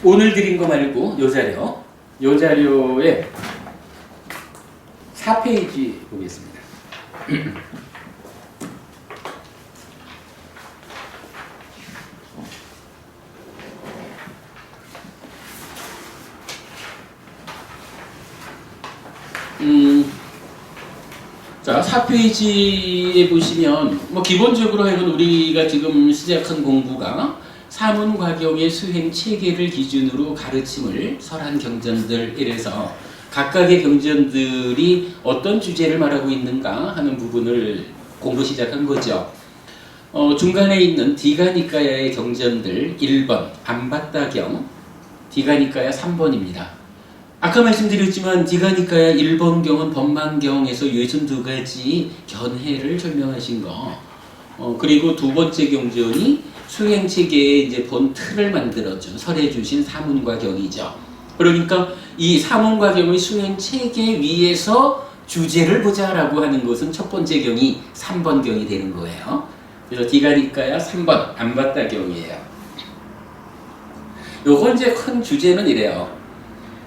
오늘 드린 거 말고 요 자료에 4페이지 보겠습니다. 자, 4페이지에 보시면 기본적으로 하여간 우리가 지금 시작한 공부가 사문과경의 수행 체계를 기준으로 가르침을 설한 경전들 이래서 각각의 경전들이 어떤 주제를 말하고 있는가 하는 부분을 공부 시작한 거죠. 중간에 있는 디가니까야의 경전들 1번 암바따경, 디가니까야 3번입니다. 아까 말씀드렸지만 디가니까야 1번경은 법망경에서 62가지 견해를 설명하신 거, 그리고 두 번째 경전이 수행체계의 이제 본 틀을 만들어준 설해주신 사문과경이죠. 그러니까 이 사문과경의 수행체계 위에서 주제를 보자라고 하는 것은 첫 번째 경이 3번 경이 되는 거예요. 그래서 디가니까야 3번 암바따경이에요. 요거 이제 큰 주제는 이래요.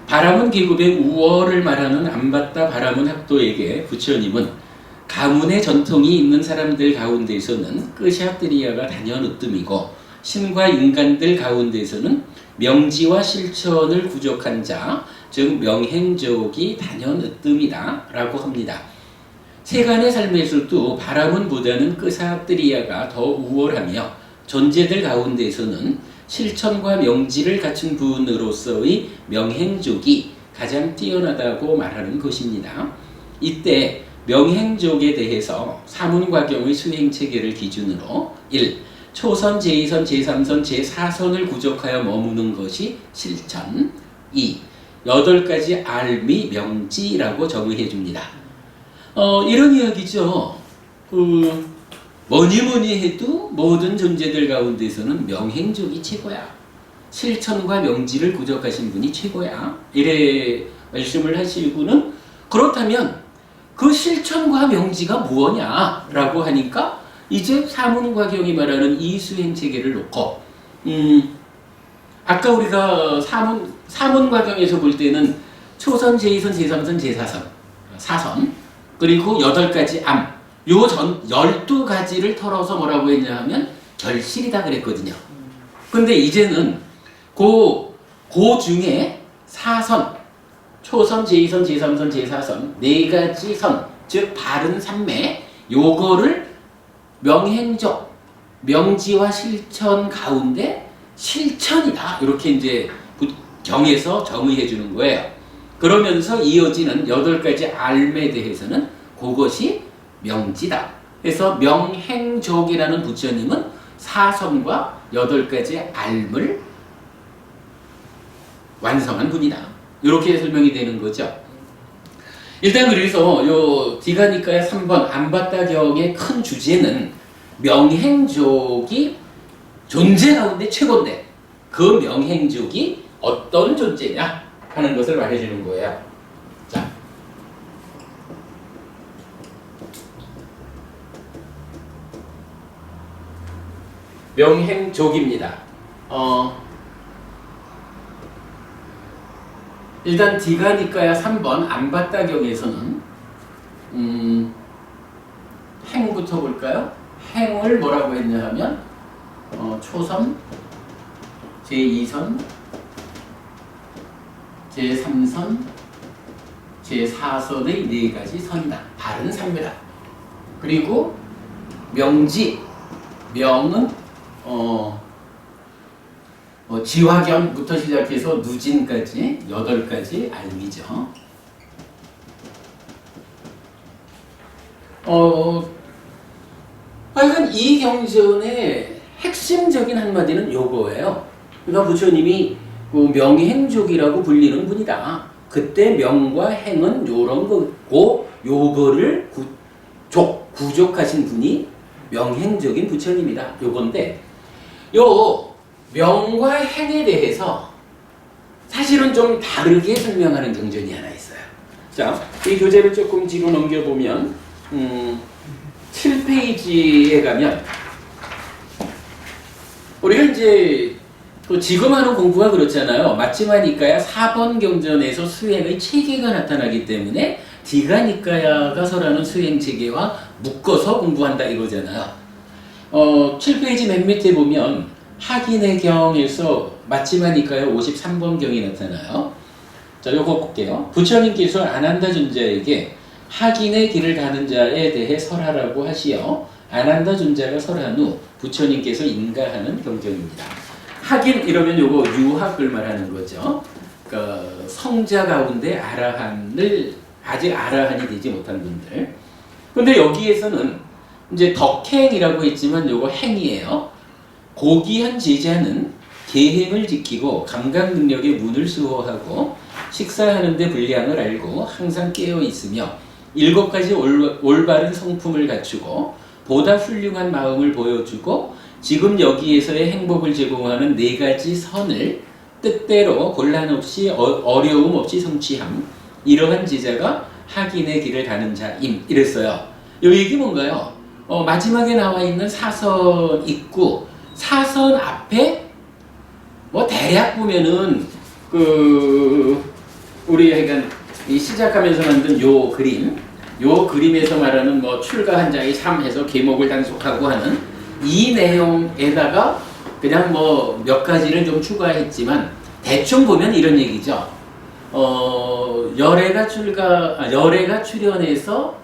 바라문 계급의 우월을 말하는 암바따 바라문 학도에게 부처님은 가문의 전통이 있는 사람들 가운데서는 끄샤뜨리아가 단연 으뜸이고 신과 인간들 가운데서는 명지와 실천을 부족한 자, 즉 명행족이 단연 으뜸이다 라고 합니다. 세간의 삶에서도 바라문보다는 끄샤뜨리아가 더 우월하며 존재들 가운데서는 실천과 명지를 갖춘 분으로서의 명행족이 가장 뛰어나다고 말하는 것입니다. 이때 명행족에 대해서 사문과경의 수행체계를 기준으로 1. 초선, 제2선, 제3선, 제4선을 구족하여 머무는 것이 실천. 2. 8가지 알미 명지라고 정의해 줍니다. 이런 이야기죠. 뭐니 해도 모든 존재들 가운데서는 명행족이 최고야. 실천과 명지를 구족하신 분이 최고야. 이래 말씀을 하시고는 그렇다면 그 실천과 명지가 무엇냐라고 하니까 이제 사문과경이 말하는 이 수행체계를 놓고 아까 우리가 사문과경에서 볼 때는 초선, 제2선, 제3선, 제4선, 4선 그리고 8가지 암 요 전 12가지를 털어서 뭐라고 했냐 하면 결실이다 그랬거든요. 근데 이제는 그 중에 4선 초선, 제2선, 제3선, 제4선 4가지 선, 즉 바른 삼매 요거를 명행적, 명지와 실천 가운데 실천이다 이렇게 이제 경에서 정의해 주는 거예요. 그러면서 이어지는 8가지 알매에 대해서는 그것이 명지다. 그래서 명행족이라는 부처님은 4선과 8가지 알을 완성한 분이다. 이렇게 설명이 되는 거죠. 일단 그래서 요 디가니까야 3번 암바따경의 큰 주제는 명행족이 존재 가운데 최고인데 그 명행족이 어떤 존재냐 하는 것을 말해주는 거예요. 자, 명행족입니다. 일단 디가니까야 3번 암바따경에서는 행부터 볼까요? 행을 뭐라고 했냐 하면 초선, 제2선, 제3선, 제4선의 4가지 선이다. 바른 삼매다. 그리고 명지, 명은 지화견부터 시작해서 누진까지 8가지 알미죠. 하여간 이 경전의 핵심적인 한마디는 요거예요. 그러니까 부처님이 그 명행족이라고 불리는 분이다. 그때 명과 행은 요런 거고 요거를 구족하신 분이 명행적인 부처님이다. 요건데 요 명과 행에 대해서 사실은 좀 다르게 설명하는 경전이 하나 있어요. 자, 이 교재를 조금 뒤로 넘겨보면 7페이지에 가면 우리가 이제 또 지금 하는 공부가 그렇잖아요. 맞지마니까야 4번 경전에서 수행의 체계가 나타나기 때문에 디가니까야가 설하는 수행 체계와 묶어서 공부한다 이거잖아요. 7페이지 맨 밑에 보면 학인의 경에서 맞지마니까야 53번 경이 나타나요. 자, 요거 볼게요. 부처님께서 아난다 존자에게 학인의 길을 가는 자에 대해 설하라고 하시어 아난다 존자가 설한 후 부처님께서 인가하는 경전입니다. 학인 이러면 요거 유학을 말하는 거죠. 그러니까 성자 가운데 아라한을 아직 아라한이 되지 못한 분들. 근데 여기에서는 이제 덕행이라고 했지만 요거 행이에요. 고귀한 제자는 계행을 지키고 감각 능력의 문을 수호하고 식사하는데 분량을 알고 항상 깨어 있으며 7가지 올바른 성품을 갖추고 보다 훌륭한 마음을 보여주고 지금 여기에서의 행복을 제공하는 4가지 선을 뜻대로 곤란 없이 어려움 없이 성취함. 이러한 제자가 학인의 길을 가는 자임. 이랬어요. 이 얘기 뭔가요? 마지막에 나와 있는 사선 있고 사선 앞에 뭐 대략 보면은 우리 약간 이 시작하면서 만든 요 그림에서 말하는 뭐 출가한 자의 삶 해서 계목을 단속하고 하는 이 내용에다가 그냥 뭐 몇 가지를 좀 추가했지만 대충 보면 이런 얘기죠. 열애가 출현해서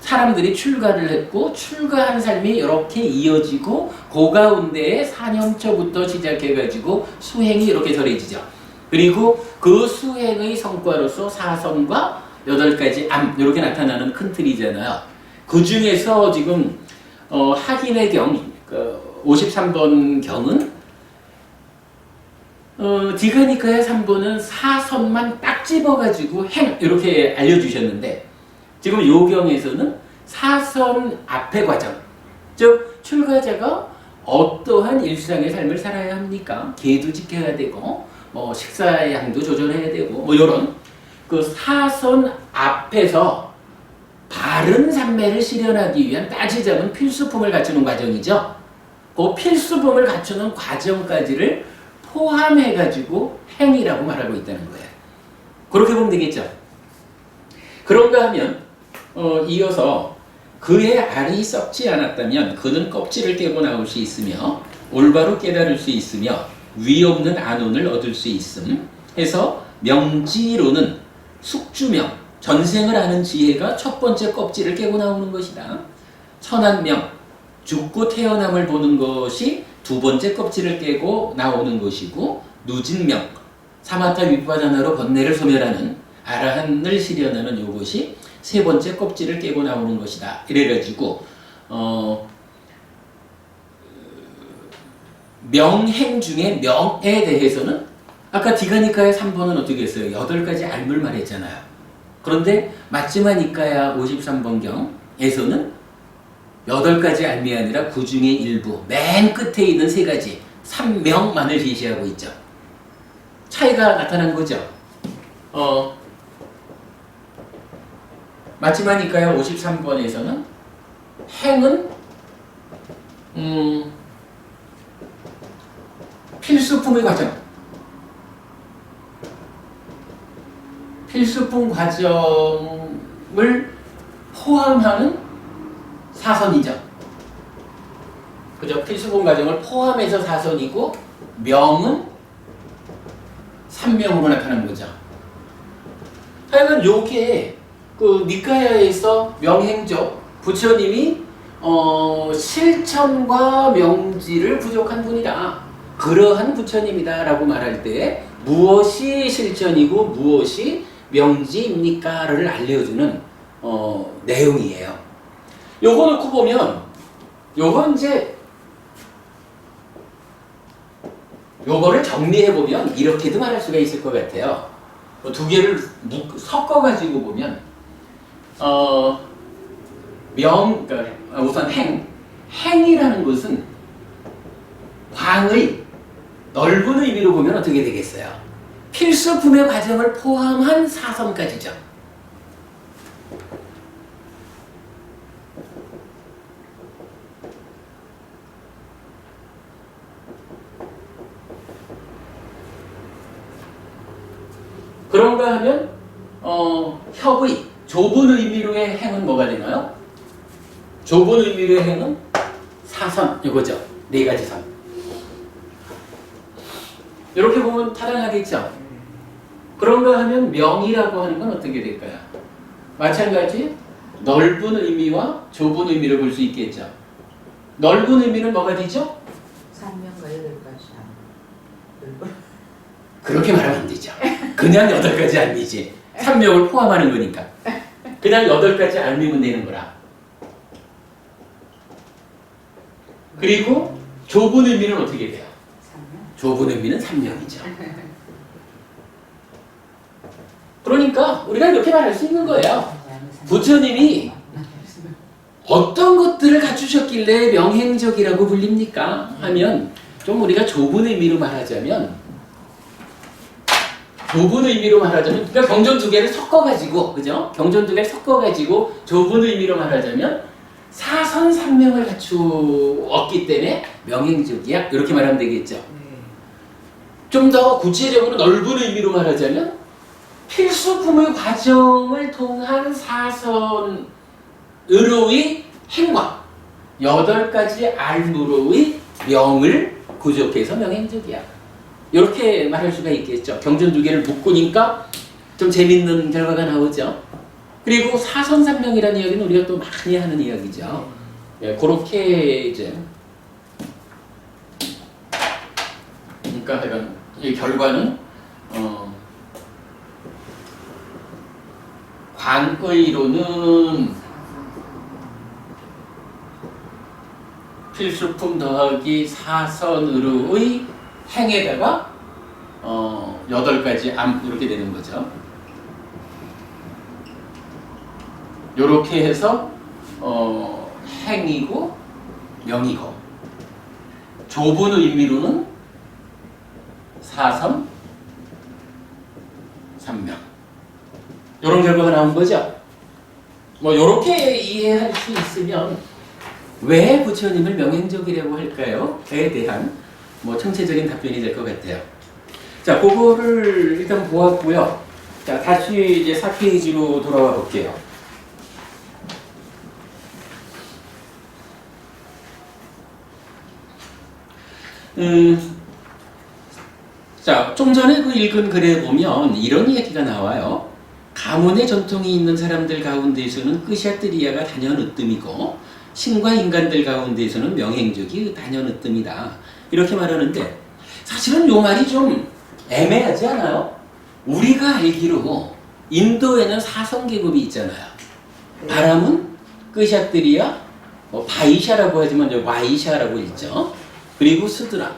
사람들이 출가를 했고 출가한 삶이 이렇게 이어지고 그 가운데에 사념처부터 시작해가지고 수행이 이렇게 설해지죠. 그리고 그 수행의 성과로서 사선과 8가지 암 이렇게 나타나는 큰 틀이잖아요. 그 중에서 지금 학인의 경 53번 경은 디가니카의 3번은 사선만 딱 집어가지고 행 이렇게 알려주셨는데 지금 요 경에서는 사선 앞의 과정, 즉 출가자가 어떠한 일상의 삶을 살아야 합니까? 계도 지켜야 되고 뭐 식사의 양도 조절해야 되고 뭐 이런 그 사선 앞에서 바른 삼매를 실현하기 위한 따지자면 필수품을 갖추는 과정이죠. 그 필수품을 갖추는 과정까지를 포함해가지고 행이라고 말하고 있다는 거예요. 그렇게 보면 되겠죠. 그런가 하면 이어서 그의 알이 썩지 않았다면 그는 껍질을 깨고 나올 수 있으며 올바로 깨달을 수 있으며 위없는 안온을 얻을 수 있음 해서 명지로는 숙주명 전생을 아는 지혜가 첫 번째 껍질을 깨고 나오는 것이다. 천한명 죽고 태어남을 보는 것이 두 번째 껍질을 깨고 나오는 것이고 누진명 사마타 위파자나로 번뇌를 소멸하는 아라한을 실현하는 이것이 세 번째 껍질을 깨고 나오는 것이다. 이래가지고 명행 중에 명에 대해서는 아까 디가니카야 3번은 어떻게 했어요? 8가지 알물 말했잖아요. 그런데 마지마니까야 53번경에서는 8가지 알미 아니라 그 중에 일부 맨 끝에 있는 3가지 3명만을 제시하고 있죠. 차이가 나타난 거죠. 마지마니까야 53번에서는 행은 필수품의 과정, 필수품 과정을 포함하는 사선이죠. 그죠? 필수품 과정을 포함해서 사선이고 명은 3명으로 나타난 거죠. 하여간 요게 그 니카야에서 명행적 부처님이 실천과 명지를 부족한 분이다. 그러한 부처님이다 라고 말할 때 무엇이 실천이고 무엇이 명지입니까를 알려주는 내용이에요. 요거 놓고 보면 요건 이제 요거를 정리해보면 이렇게도 말할 수가 있을 것 같아요. 두 개를 섞어가지고 보면 그러니까 우선 행이라는 것은 광의 넓은 의미로 보면 어떻게 되겠어요? 필수품의 과정을 포함한 사선까지죠. 그런가 하면 협의, 좁은 의미로의 행은 뭐가 되나요? 좁은 의미로의 행은 사선, 이거죠. 네 가지 선. 이렇게 보면 타당하겠죠. 그런가 하면 명이라고 하는 건 어떻게 될까요? 마찬가지 넓은 의미와 좁은 의미를 볼 수 있겠죠. 넓은 의미는 뭐가 되죠? 3명과 8가지 넓은. 그렇게 말하면 안 되죠. 그냥 8가지 알미지. 3명을 포함하는 거니까. 그냥 8가지 알미면 되는 거라. 그리고 좁은 의미는 어떻게 돼요? 3명. 좁은 의미는 3명이죠. 그러니까 우리가 이렇게 말할 수 있는 거예요. 부처님이 어떤 것들을 갖추셨길래 명행적이라고 불립니까? 하면 좀 우리가 좁은 의미로 말하자면 그러니까 경전 두 개를 섞어가지고, 그죠? 경전 두 개를 섞어가지고 좁은 의미로 말하자면 사선삼명을 갖추었기 때문에 명행적이야. 이렇게 말하면 되겠죠. 좀 더 구체적으로 넓은 의미로 말하자면 필수품의 과정을 통한 사선으로의 행과 8가지 알무로의 명을 구족해서 명행적이야. 이렇게 말할 수가 있겠죠. 경전 두 개를 묶으니까 좀 재밌는 결과가 나오죠. 그리고 사선삼명이라는 이야기는 우리가 또 많이 하는 이야기죠. 예, 그렇게 이제 그러니까 이 결과는 관의로는 필수품 더하기 사선으로의 행에다가 8가지 암 이렇게 되는 거죠. 이렇게 해서 행이고 명이고 좁은 의미로는 사선 삼명 이런 결과가 나온 거죠. 뭐 이렇게 이해할 수 있으면 왜 부처님을 명행적이라고 할까요?에 대한 뭐 총체적인 답변이 될 것 같아요. 자, 그거를 일단 보았고요. 자, 다시 이제 4페이지로 돌아와 볼게요. 자, 좀 전에 그 읽은 글에 보면 이런 얘기가 나와요. 가문의 전통이 있는 사람들 가운데에서는 끄샤뜨리아가 단연으뜸이고 신과 인간들 가운데에서는 명행적이 단연으뜸이다. 이렇게 말하는데 사실은 요 말이 좀 애매하지 않아요? 우리가 알기로 인도에는 사성계급이 있잖아요. 바람은 끄샤뜨리아, 바이샤라고 하지만 이제 와이샤라고 있죠. 그리고 스드라.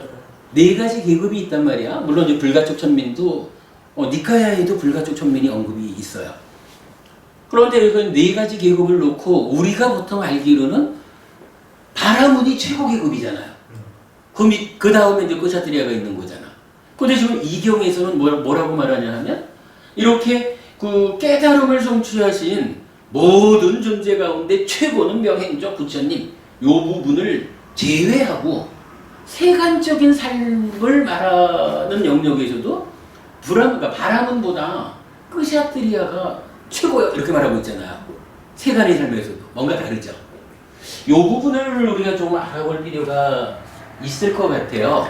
4가지 계급이 있단 말이야. 물론 이제 불가촉 천민도 니카야에도 불가촉 천민이 언급이 있어요. 그런데 이건 4가지 계급을 놓고 우리가 보통 알기로는 바라문이 최고 계급이잖아요. 그 다음에 이제 끄샤뜨리아가 있는 거잖아. 근데 지금 이 경에서는 뭐라고 말하냐 하면 이렇게 그 깨달음을 성취하신 모든 존재 가운데 최고는 명행적 부처님 요 부분을 제외하고 세간적인 삶을 말하는 영역에서도 그러니까 바라문보다 끄샤뜨리아가 최고야 이렇게 말하고 있잖아요. 세간의 삶에서도 뭔가 다르죠. 이 부분을 우리가 좀 알아볼 필요가 있을 것 같아요.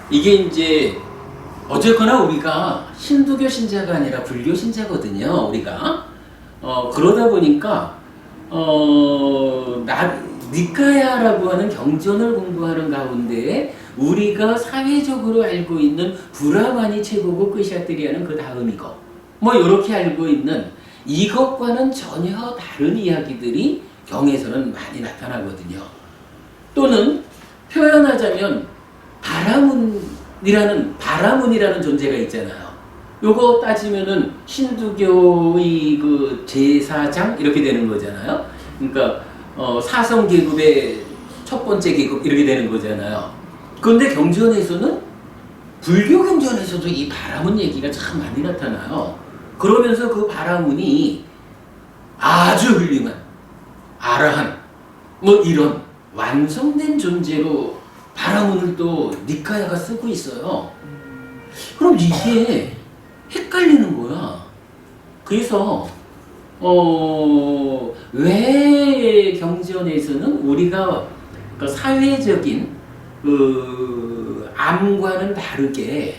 이게 이제 어쨌거나 우리가 힌두교 신자가 아니라 불교 신자거든요. 우리가 그러다 보니까 니카야라고 하는 경전을 공부하는 가운데 우리가 사회적으로 알고 있는 브라만이 최고고 끄샤뜨리아는 그 다음이고 뭐 이렇게 알고 있는 이것과는 전혀 다른 이야기들이 경에서는 많이 나타나거든요. 또는 표현하자면 바라문이라는 존재가 있잖아요. 요거 따지면은 힌두교의 그 제사장 이렇게 되는 거잖아요. 그러니까 사성 계급의 첫 번째 계급 이렇게 되는 거잖아요. 그런데 경전에서는 불교 경전에서도 이 바라문 얘기가 참 많이 나타나요. 그러면서 그 바라문이 아주 훌륭한 아라한 뭐 이런 완성된 존재로 바라문을 또 니카야가 쓰고 있어요. 그럼 이게 헷갈리는 거야. 그래서 왜 경전에서는 우리가 그 사회적인 그 암과는 다르게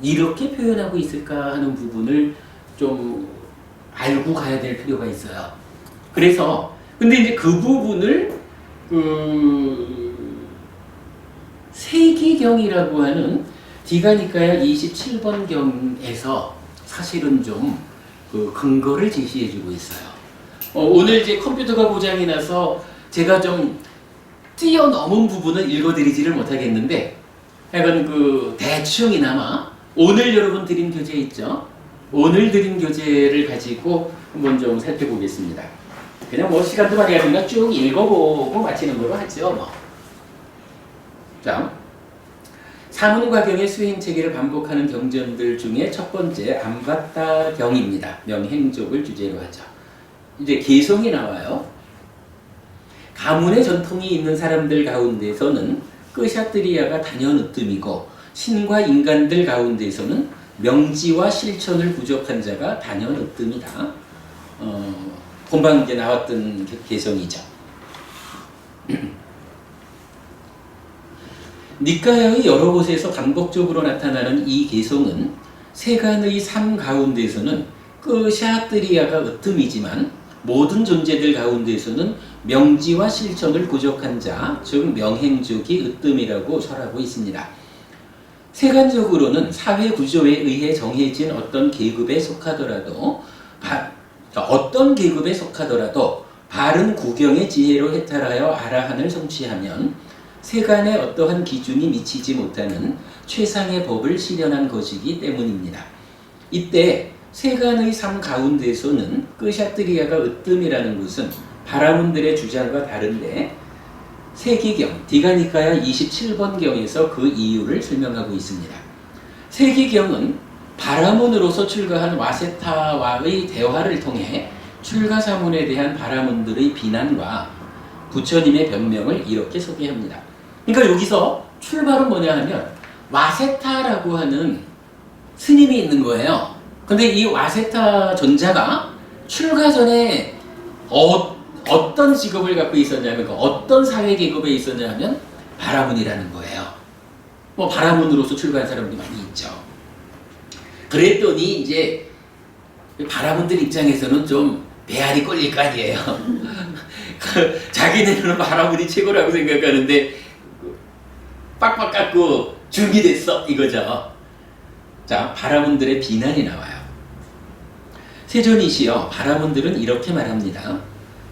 이렇게 표현하고 있을까 하는 부분을 좀 알고 가야 될 필요가 있어요. 그래서 근데 이제 그 부분을 세기경이라고 하는 디가니카야 27번 경에서 사실은 좀 그 근거를 제시해주고 있어요. 오늘 이제 컴퓨터가 고장이 나서 제가 좀 뛰어넘은 부분은 읽어드리지를 못하겠는데, 약간 그 대충이나마 오늘 여러분 드린 교재 있죠? 오늘 드린 교재를 가지고 한번 좀 살펴보겠습니다. 그냥 뭐 시간도 많이 가니까 쭉 읽어보고 마치는 걸로 하죠. 뭐. 자. 사문과경의 수행체계를 반복하는 경전들 중에 첫 번째 암바타 경입니다. 명행족을 주제로 하죠. 이제 개성이 나와요. 가문의 전통이 있는 사람들 가운데서는 끄샤트리아가 단연으뜸이고 신과 인간들 가운데서는 명지와 실천을 부족한 자가 단연으뜸이다. 본방 이제 나왔던 개성이죠. 니카야의 여러 곳에서 반복적으로 나타나는 이 개성은 세간의 삶 가운데서는 끄샤트리아가 으뜸이지만 모든 존재들 가운데서는 명지와 실천을 부족한 자, 즉 명행족이 으뜸이라고 설하고 있습니다. 세간적으로는 사회 구조에 의해 정해진 어떤 계급에 속하더라도 바른 구경의 지혜로 해탈하여 아라한을 성취하면 세간에 어떠한 기준이 미치지 못하는 최상의 법을 실현한 것이기 때문입니다. 이때 세간의 삶 가운데서는 끄샤트리아가 으뜸이라는 것은 바라문들의 주장과 다른데 세기경, 디가니카야 27번경에서 그 이유를 설명하고 있습니다. 세기경은 바라문으로서 출가한 와세타와의 대화를 통해 출가사문에 대한 바라문들의 비난과 부처님의 변명을 이렇게 소개합니다. 그러니까 여기서 출발은 뭐냐 하면 와세타라고 하는 스님이 있는 거예요. 근데 이 와세타 존자가 출가 전에 어떤 직업을 갖고 있었냐면 어떤 사회 계급에 있었냐면 바라문이라는 거예요. 뭐 바라문으로서 출가한 사람들이 많이 있죠. 그랬더니 이제 바라문들 입장에서는 좀 배알이 꼴릴 거 아니에요. 자기네는 바라문이 최고라고 생각하는데 빡빡 깎고 죽이 됐어 이거죠. 자, 바라문들의 비난이 나와요. 세존이시여, 바라문들은 이렇게 말합니다.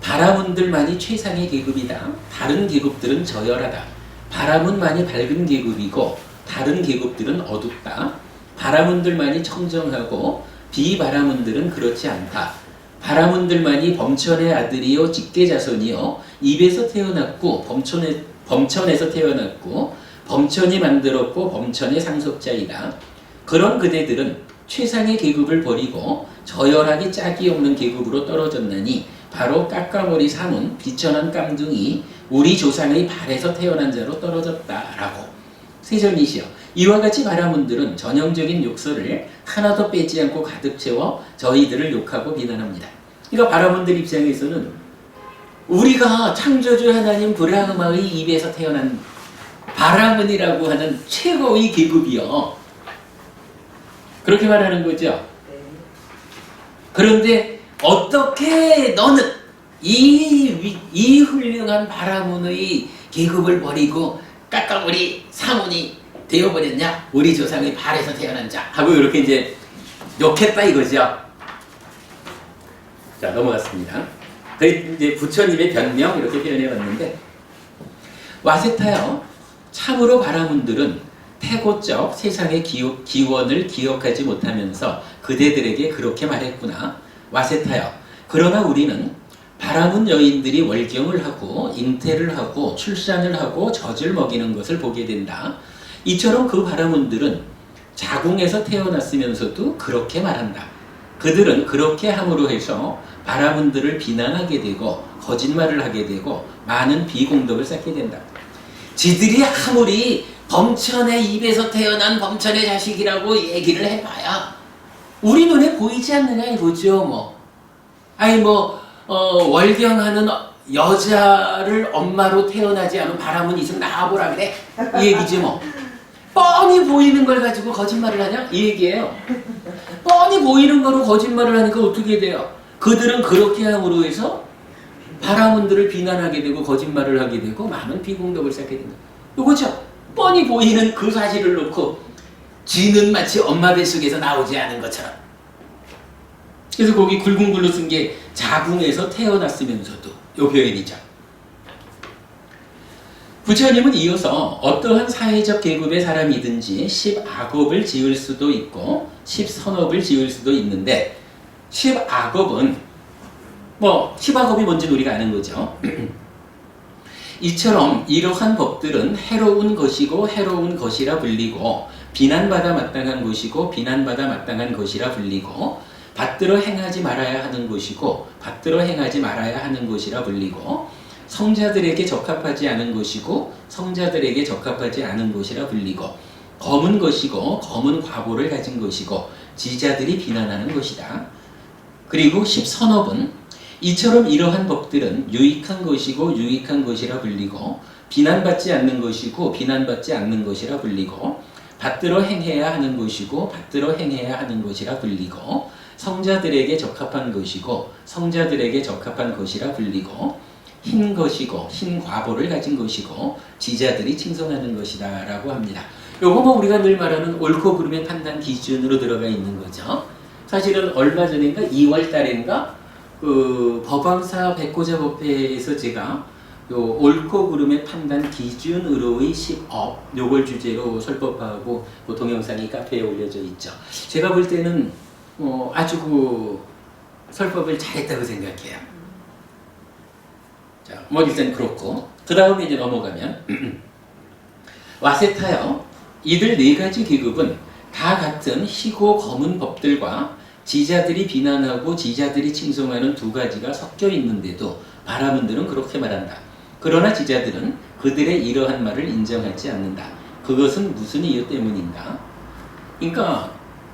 바라문들만이 최상의 계급이다. 다른 계급들은 저열하다. 바라문만이 밝은 계급이고 다른 계급들은 어둡다. 바라문들만이 청정하고 비바라문들은 그렇지 않다. 바라문들만이 범천의 아들이요 직계자손이요 입에서 태어났고 범천에서 태어났고 범천이 만들었고 범천의 상속자이다. 그런 그대들은 최상의 계급을 버리고 저열하게 짝이 없는 계급으로 떨어졌나니 바로 깎아머리 사문 비천한 깜둥이 우리 조상의 발에서 태어난 자로 떨어졌다라고. 세존이시여, 이와 같이 바라문들은 전형적인 욕설을 하나도 빼지 않고 가득 채워 저희들을 욕하고 비난합니다. 그러니까 바라문들 입장에서는 우리가 창조주 하나님 브라흐마의 입에서 태어난 바라문이라고 하는 최고의 계급이요. 그렇게 말하는 거죠. 그런데 어떻게 너는 이 훌륭한 바라문의 계급을 버리고 깎아머리 사문이 되어버렸냐? 우리 조상의 발에서 태어난 자 하고 이렇게 이제 욕했다 이거죠. 자, 넘어갔습니다. 이제 부처님의 변명 이렇게 표현해 봤는데, 와세타요, 참으로 바라문들은 태고적 세상의 기원을 기억하지 못하면서 그대들에게 그렇게 말했구나. 와세타요, 그러나 우리는 바라문 여인들이 월경을 하고 잉태를 하고 출산을 하고 젖을 먹이는 것을 보게 된다. 이처럼 그 바라문들은 자궁에서 태어났으면서도 그렇게 말한다. 그들은 그렇게 함으로 해서 바라문들을 비난하게 되고 거짓말을 하게 되고 많은 비공덕을 쌓게 된다. 지들이 아무리 범천의 입에서 태어난 범천의 자식이라고 얘기를 해봐야 우리 눈에 보이지 않느냐 이거죠. 뭐 아니 뭐 월경하는 여자를 엄마로 태어나지 않은 바람은 이승 나와보라 그래 이 얘기지 뭐. 뻔히 보이는 걸 가지고 거짓말을 하냐 이 얘기예요. 뻔히 보이는 거로 거짓말을 하니까 어떻게 돼요? 그들은 그렇게 함으로 해서 바라문들을 비난하게 되고 거짓말을 하게 되고 많은 비공덕을 쌓게 된다. 이거죠. 뻔히 보이는 그 사실을 놓고 쥐는 마치 엄마 뱃속에서 나오지 않은 것처럼. 그래서 거기 굵은 글로 쓴 게 자궁에서 태어났으면서도 이 표현이죠. 부처님은 이어서 어떠한 사회적 계급의 사람이든지 10악업을 지을 수도 있고 10선업을 지을 수도 있는데 10악업은 뭐 10악업이 뭔지는 우리가 아는 거죠. 이처럼 이러한 법들은 해로운 것이고 해로운 것이라 불리고 비난받아 마땅한 것이고 비난받아 마땅한 것이라 불리고 받들어 행하지 말아야 하는 것이고 받들어 행하지 말아야 하는 것이라 불리고 성자들에게 적합하지 않은 것이고 성자들에게 적합하지 않은 것이라 불리고 검은 것이고 검은 과보를 가진 것이고 지자들이 비난하는 것이다. 그리고 10선업은 이처럼 이러한 법들은 유익한 것이고 유익한 것이라 불리고 비난받지 않는 것이고 비난받지 않는 것이라 불리고 받들어 행해야 하는 것이고 받들어 행해야 하는 것이라 불리고 성자들에게 적합한 것이고 성자들에게 적합한 것이라 불리고 흰 것이고 흰 과보를 가진 것이고 지자들이 칭송하는 것이다 라고 합니다. 요거 뭐 우리가 늘 말하는 옳고 그름의 판단 기준으로 들어가 있는 거죠. 사실은 얼마 전인가 2월 달인가 그 법왕사 백고자법회에서 제가 요 옳고 그름의 판단 기준으로의 10업 요걸 주제로 설법하고 그 동영상이 카페에 올려져 있죠. 제가 볼 때는 아주 그 설법을 잘했다고 생각해요. 자, 뭐 일단 그렇고 그 다음에 이제 넘어가면 와세타여 이들 네 가지 계급은 다 같은 희고 검은 법들과 지자들이 비난하고 지자들이 칭송하는 두 가지가 섞여 있는데도 바라문들은 그렇게 말한다. 그러나 지자들은 그들의 이러한 말을 인정하지 않는다. 그것은 무슨 이유 때문인가? 그러니까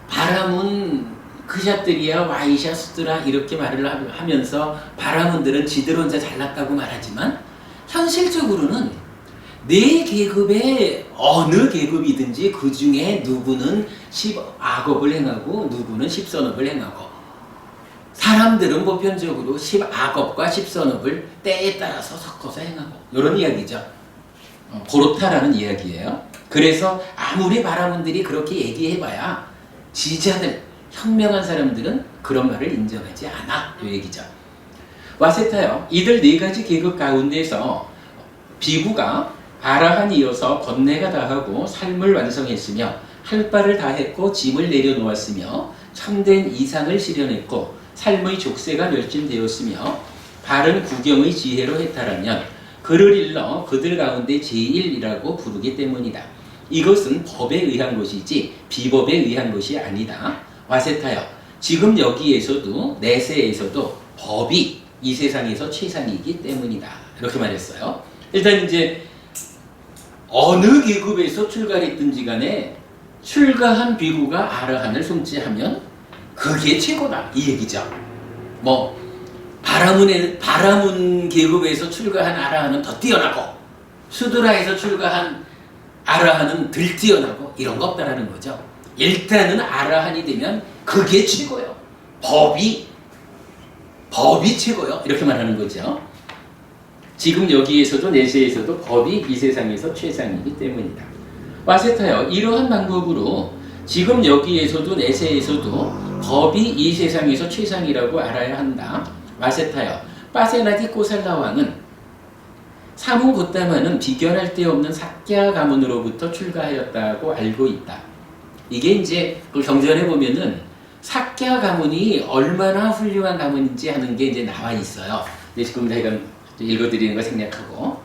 바라문 그샷들이야 와이샤 수드라 이렇게 말을 하면서 바라문들은 지들 혼자 잘났다고 말하지만 현실적으로는 네 계급의 어느 계급이든지 그 중에 누구는 10악업을 행하고 누구는 10선업을 행하고 사람들은 보편적으로 10악업과 10선업을 때에 따라서 섞어서 행하고 이런 이야기죠. 그렇다라는 이야기예요. 그래서 아무리 바라문들이 그렇게 얘기해봐야 지자들 현명한 사람들은 그런 말을 인정하지 않아 이 얘기죠. 와세타여 이들 네 가지 계급 가운데서 비구가 아라한이어서 번뇌가 다하고 삶을 완성했으며 할 바를 다했고 짐을 내려놓았으며 참된 이상을 실현했고 삶의 족쇄가 멸진되었으며 바른 구경의 지혜로 해탈하면 그를 일러 그들 가운데 제일이라고 부르기 때문이다. 이것은 법에 의한 것이지 비법에 의한 것이 아니다. 와세타여 지금 여기에서도 내세에서도 법이 이 세상에서 최상이기 때문이다. 이렇게 말했어요. 일단 이제 어느 계급에서 출가했든지 간에 출가한 비구가 아라한을 송지하면 그게 최고다 이 얘기죠. 뭐 바라문 계급에서 출가한 아라한은 더 뛰어나고 수드라에서 출가한 아라한은 덜 뛰어나고 이런 거 없다라는 거죠. 일단은 아라한이 되면 그게 최고요. 법이 최고요. 이렇게 말하는 거죠. 지금 여기에서도 내세에서도 법이 이 세상에서 최상이기 때문이다. 와세타여 이러한 방법으로 지금 여기에서도 내세에서도 법이 이 세상에서 최상이라고 알아야 한다. 와세타여 빠세나디 꼬살라 왕은 사문 곧다마는 비견할 데 없는 삭야 가문으로부터 출가하였다고 알고 있다. 이게 이제 그 경전에 보면은 삭야 가문이 얼마나 훌륭한 가문인지 하는 게 이제 나와 있어요. 근데 지금 제가 읽어드리는 거 생략하고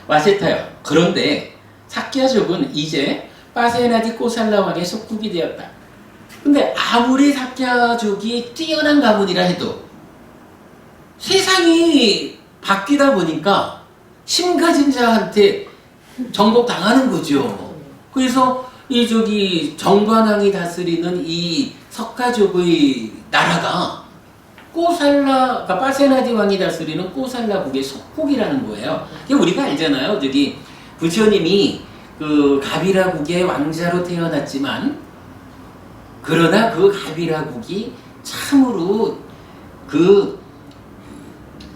와세타여 그런데 삭야족은 이제 빠세나디 꼬살라 왕의 속국이 되었다. 근데 아무리 삭야족이 뛰어난 가문이라 해도 세상이 바뀌다 보니까 심가진 자한테 정복당하는 거죠. 그래서 이 저기 정관왕이 다스리는 이 석가족의 나라가 꼬살라, 빠세나디 왕이 다스리는 꼬살라국의 속국이라는 거예요. 이게 우리가 알잖아요. 저기 부처님이 그 가비라국의 왕자로 태어났지만 그러나 그 가비라국이 참으로 그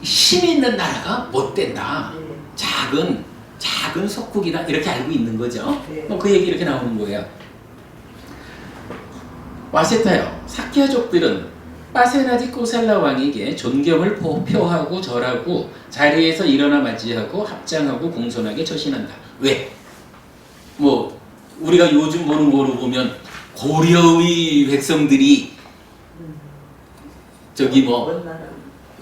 힘 있는 나라가 못 된다. 작은 속국이다. 이렇게 알고 있는 거죠. 그 얘기 이렇게 나오는 거예요. 와세타요. 사키아족들은 빠세나디 꼬살라 왕에게 존경을 표하고 절하고 자리에서 일어나 맞이하고 합장하고 공손하게 처신한다. 왜? 뭐 우리가 요즘 보는 거로 보면 고려의 백성들이 저기 뭐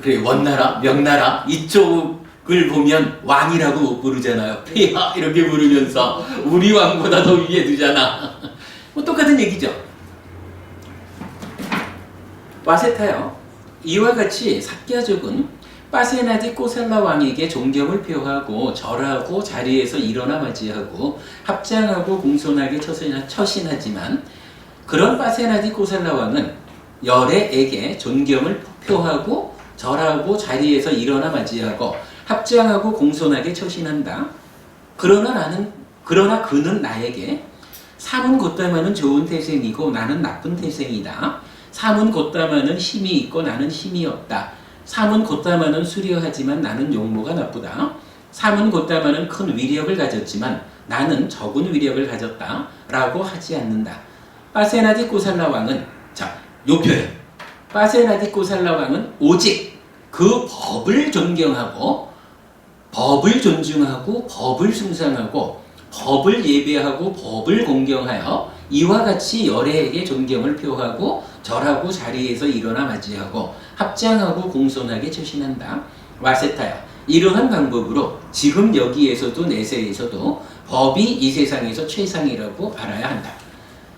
그래 원나라, 명나라 이쪽을 보면 왕이라고 못 부르잖아요. 폐하 이렇게 부르면서 우리 왕보다 더 위에 두잖아. 뭐 똑같은 얘기죠. 와세타요. 이와 같이 사키아족은 빠세나디 꼬살라 왕에게 존경을 표하고 절하고 자리에서 일어나 맞이하고 합장하고 공손하게 처신하지만 그런 빠세나디 꼬살라 왕은 열애에게 존경을 표하고 절하고 자리에서 일어나 맞이하고 합장하고 공손하게 처신한다. 그러나 그는 나에게 삼은 곧다마는 좋은 태생이고 나는 나쁜 태생이다. 삼은 곧다마는 힘이 있고 나는 힘이 없다. 삼은 곧다마는 수려하지만 나는 용모가 나쁘다. 삼은 곧다마는 큰 위력을 가졌지만 나는 적은 위력을 가졌다. 라고 하지 않는다. 빠세나디 꼬살라 왕은 요 표현. 빠세나디 꼬살라 왕은 오직 그 법을 존경하고 법을 존중하고 법을 숭상하고 법을 예배하고 법을 공경하여 이와 같이 열애에게 존경을 표하고 절하고 자리에서 일어나 맞이하고 합장하고 공손하게 처신한다. 와세타야. 이러한 방법으로 지금 여기에서도 내세에서도 법이 이 세상에서 최상이라고 알아야 한다.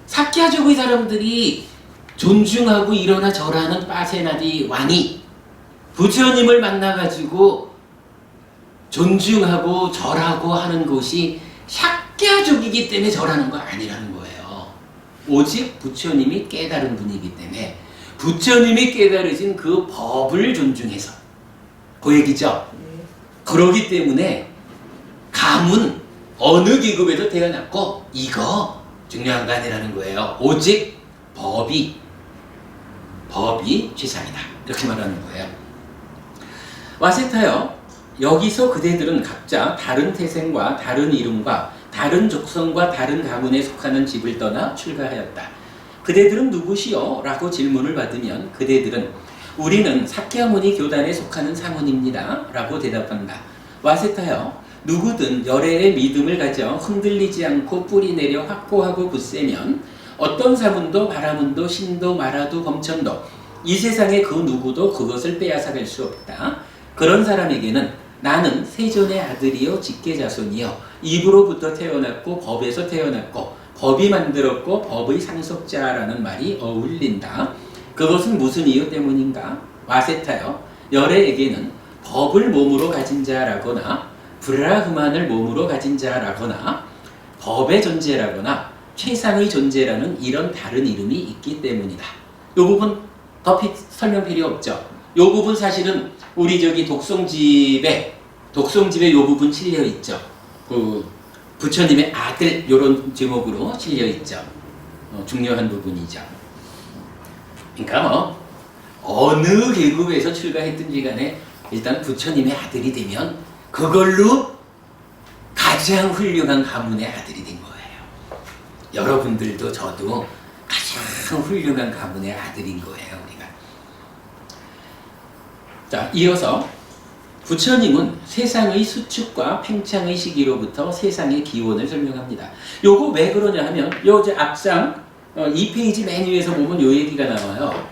사키아족의 사람들이 존중하고 일어나 절하는 빠세나디 왕이 부처님을 만나가지고 존중하고 절하고 하는 것이 사키아족이기 때문에 절하는 거 아니라는 거예요. 오직 부처님이 깨달은 분이기 때문에 부처님이 깨달으신 그 법을 존중해서 그 얘기죠. 그러기 때문에 가문 어느 계급에도 태어났고 이거 중요한 거 아니라는 거예요. 오직 법이 최상이다. 이렇게 말하는 거예요. 와세타요. 여기서 그대들은 각자 다른 태생과 다른 이름과 다른 족성과 다른 가문에 속하는 집을 떠나 출가하였다. 그대들은 누구시오? 라고 질문을 받으면 그대들은 우리는 사키야무니 교단에 속하는 사문입니다. 라고 대답한다. 와세타요. 누구든 열애의 믿음을 가져 흔들리지 않고 뿌리 내려 확고하고 굳세면 어떤 사문도 바라문도 신도 마라도 검천도 이 세상의 그 누구도 그것을 빼앗아갈 수 없다. 그런 사람에게는 나는 세존의 아들이요 직계자손이요 입으로부터 태어났고 법에서 태어났고 법이 만들었고 법의 상속자라는 말이 어울린다. 그것은 무슨 이유 때문인가? 와세타요. 열애에게는 법을 몸으로 가진 자라거나 브라흐만을 몸으로 가진 자라거나 법의 존재라거나 최상의 존재라는 이런 다른 이름이 있기 때문이다. 이 부분 더 설명 필요 없죠. 이 부분 사실은 우리 저기 독송집에 이 부분 실려 있죠. 그 부처님의 아들 이런 제목으로 실려 있죠. 중요한 부분이죠. 그러니까 뭐 어느 계급에서 출가했든지 간에 일단 부처님의 아들이 되면 그걸로 가장 훌륭한 가문의 아들이 된 거예요. 여러분들도 저도 가장 훌륭한 가문의 아들인 거예요. 우리가. 자, 이어서 부처님은 세상의 수축과 팽창의 시기로부터 세상의 기원을 설명합니다. 요거 왜 그러냐 하면 요 이제 앞상 2페이지 맨 위에서 보면 요 얘기가 나와요.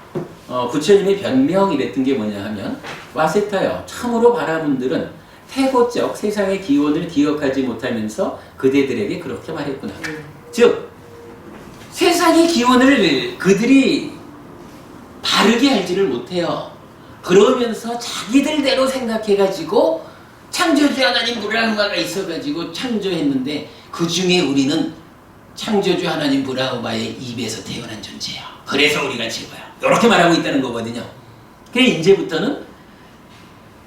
부처님의 변명이랬던 게 뭐냐 하면 와세타여 참으로 바라문들은 태고적 세상의 기원을 기억하지 못하면서 그대들에게 그렇게 말했구나. 즉 세상의 기원을 그들이 바르게 알지를 못해요. 그러면서 자기들대로 생각해가지고 창조주 하나님 브라흐마가 있어가지고 창조했는데 그 중에 우리는 창조주 하나님 브라우바의 입에서 태어난 존재야. 그래서 우리가 최고야. 이렇게 말하고 있다는 거거든요. 그래 이제부터는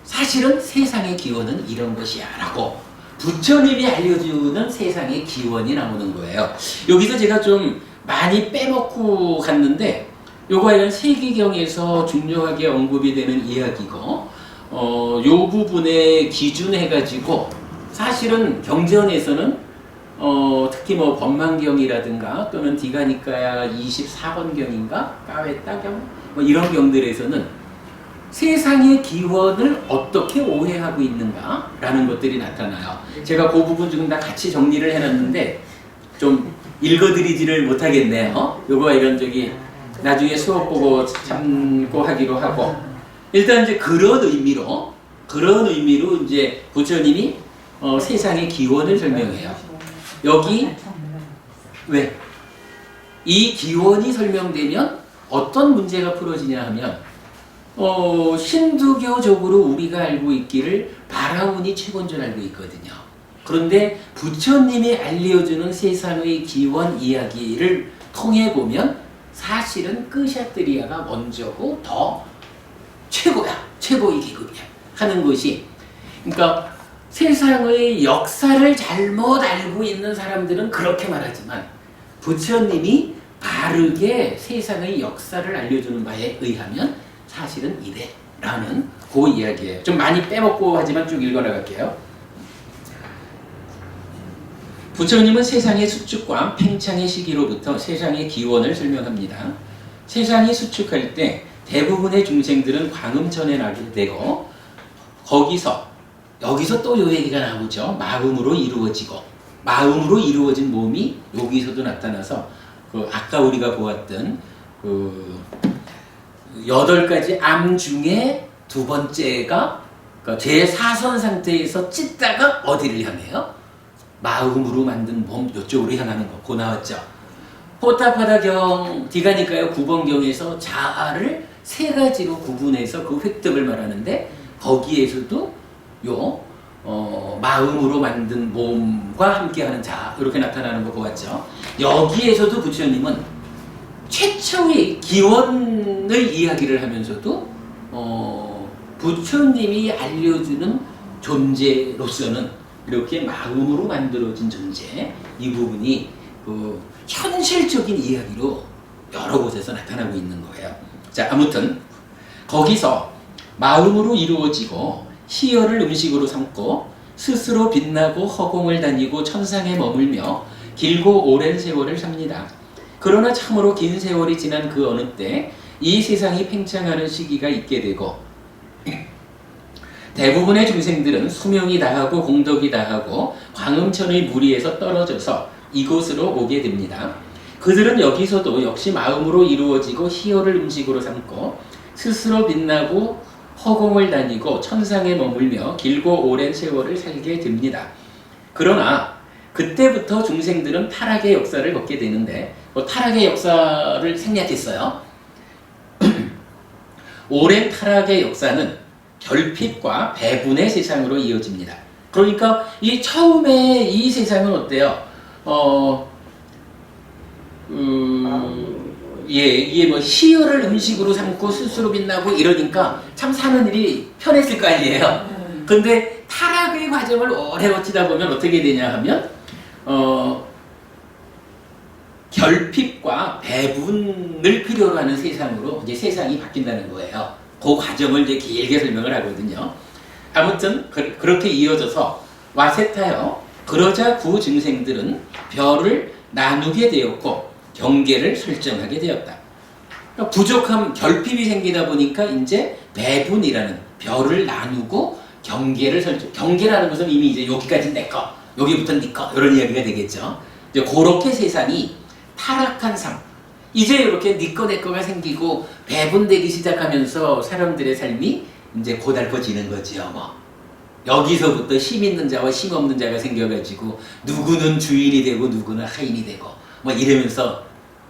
사실은 세상의 기원은 이런 것이야 라고 부처님이 알려주는 세상의 기원이 나오는 거예요. 여기서 제가 좀 많이 빼먹고 갔는데 요거 이런 세기경에서 중요하게 언급이 되는 이야기고 요 부분에 기준해가지고 사실은 경전에서는 특히 뭐 법망경이라든가 또는 디가니까야 24번경인가 까웨따경 뭐 이런 경들에서는 세상의 기원을 어떻게 오해하고 있는가 라는 것들이 나타나요. 제가 그 부분 지금 다 같이 정리를 해놨는데 좀 읽어드리지를 못하겠네요. 요거 이런 저기 나중에 수업 보고 참고하기로 하고 일단 이제 그런 의미로 이제 부처님이 세상의 기원을 설명해요. 여기 왜? 이 기원이 설명되면 어떤 문제가 풀어지냐 하면 힌두교적으로 우리가 알고 있기를 바라온이 최고인 줄 알고 있거든요. 그런데 부처님이 알려주는 세상의 기원 이야기를 통해 보면 사실은 끄샤트리아가 먼저고 더 최고야, 최고의 계급이야 하는 것이 그러니까 세상의 역사를 잘못 알고 있는 사람들은 그렇게 말하지만 부처님이 바르게 세상의 역사를 알려주는 바에 의하면 사실은 이래라는 그 이야기예요. 좀 많이 빼먹고 하지만 쭉 읽어나갈게요. 부처님은 세상의 수축과 팽창의 시기로부터 세상의 기원을 설명합니다. 세상이 수축할 때 대부분의 중생들은 광음천에 나게 되고 여기서 또 요 얘기가 나오죠. 마음으로 이루어진 몸이 여기서도 나타나서 아까 우리가 보았던 8가지 암 중에 두 번째가 제4선 상태에서 찢다가 어디를 향해요? 마음으로 만든 몸 이쪽으로 향하는 거. 고 나왔죠. 호타파다경 디가니까요 9번경에서 자아를 3가지로 구분해서 그 획득을 말하는데 거기에서도 마음으로 만든 몸과 함께하는 자아 이렇게 나타나는 거 보았죠. 여기에서도 부처님은 최초의 기원의 이야기를 하면서도 부처님이 알려주는 존재로서는 이렇게 마음으로 만들어진 존재 이 부분이 현실적인 이야기로 여러 곳에서 나타나고 있는 거예요. 자, 아무튼 거기서 마음으로 이루어지고 희열을 음식으로 삼고 스스로 빛나고 허공을 다니고 천상에 머물며 길고 오랜 세월을 삽니다. 그러나 참으로 긴 세월이 지난 그 어느 때 이 세상이 팽창하는 시기가 있게 되고 대부분의 중생들은 수명이 다하고 공덕이 다하고 광음천의 무리에서 떨어져서 이곳으로 오게 됩니다. 그들은 여기서도 역시 마음으로 이루어지고 희열을 음식으로 삼고 스스로 빛나고 허공을 다니고 천상에 머물며 길고 오랜 세월을 살게 됩니다. 그러나 그때부터 중생들은 타락의 역사를 걷게 되는데 타락의 역사를 생략했어요. 오랜 타락의 역사는 결핍과 배분의 세상으로 이어집니다. 그러니까 이 처음에 이 세상은 어때요? 이게 뭐 희열을 음식으로 삼고 스스로 빛나고 이러니까 참 사는 일이 편했을 거 아니에요. 근데 타락의 과정을 오래 거치다 보면 어떻게 되냐 하면 결핍과 배분을 필요로 하는 세상으로 이제 세상이 바뀐다는 거예요. 그 과정을 이제 길게 설명을 하거든요. 아무튼 그렇게 이어져서 와세타요. 그러자 구 증생들은 별을 나누게 되었고 경계를 설정하게 되었다. 그러니까 부족함, 결핍이 생기다 보니까 이제 배분이라는 별을 나누고 경계를 설정. 경계라는 것은 이미 이제 여기까지 내 거, 여기부터는 네 거 이런 이야기가 되겠죠. 이제 그렇게 세상이 타락한 삶. 이제 이렇게 네 거 내 거가 생기고 배분되기 시작하면서 사람들의 삶이 이제 고달퍼지는 거지요. 뭐 여기서부터 힘 있는 자와 힘 없는 자가 생겨가지고 누구는 주인이 되고 누구는 하인이 되고 뭐 이러면서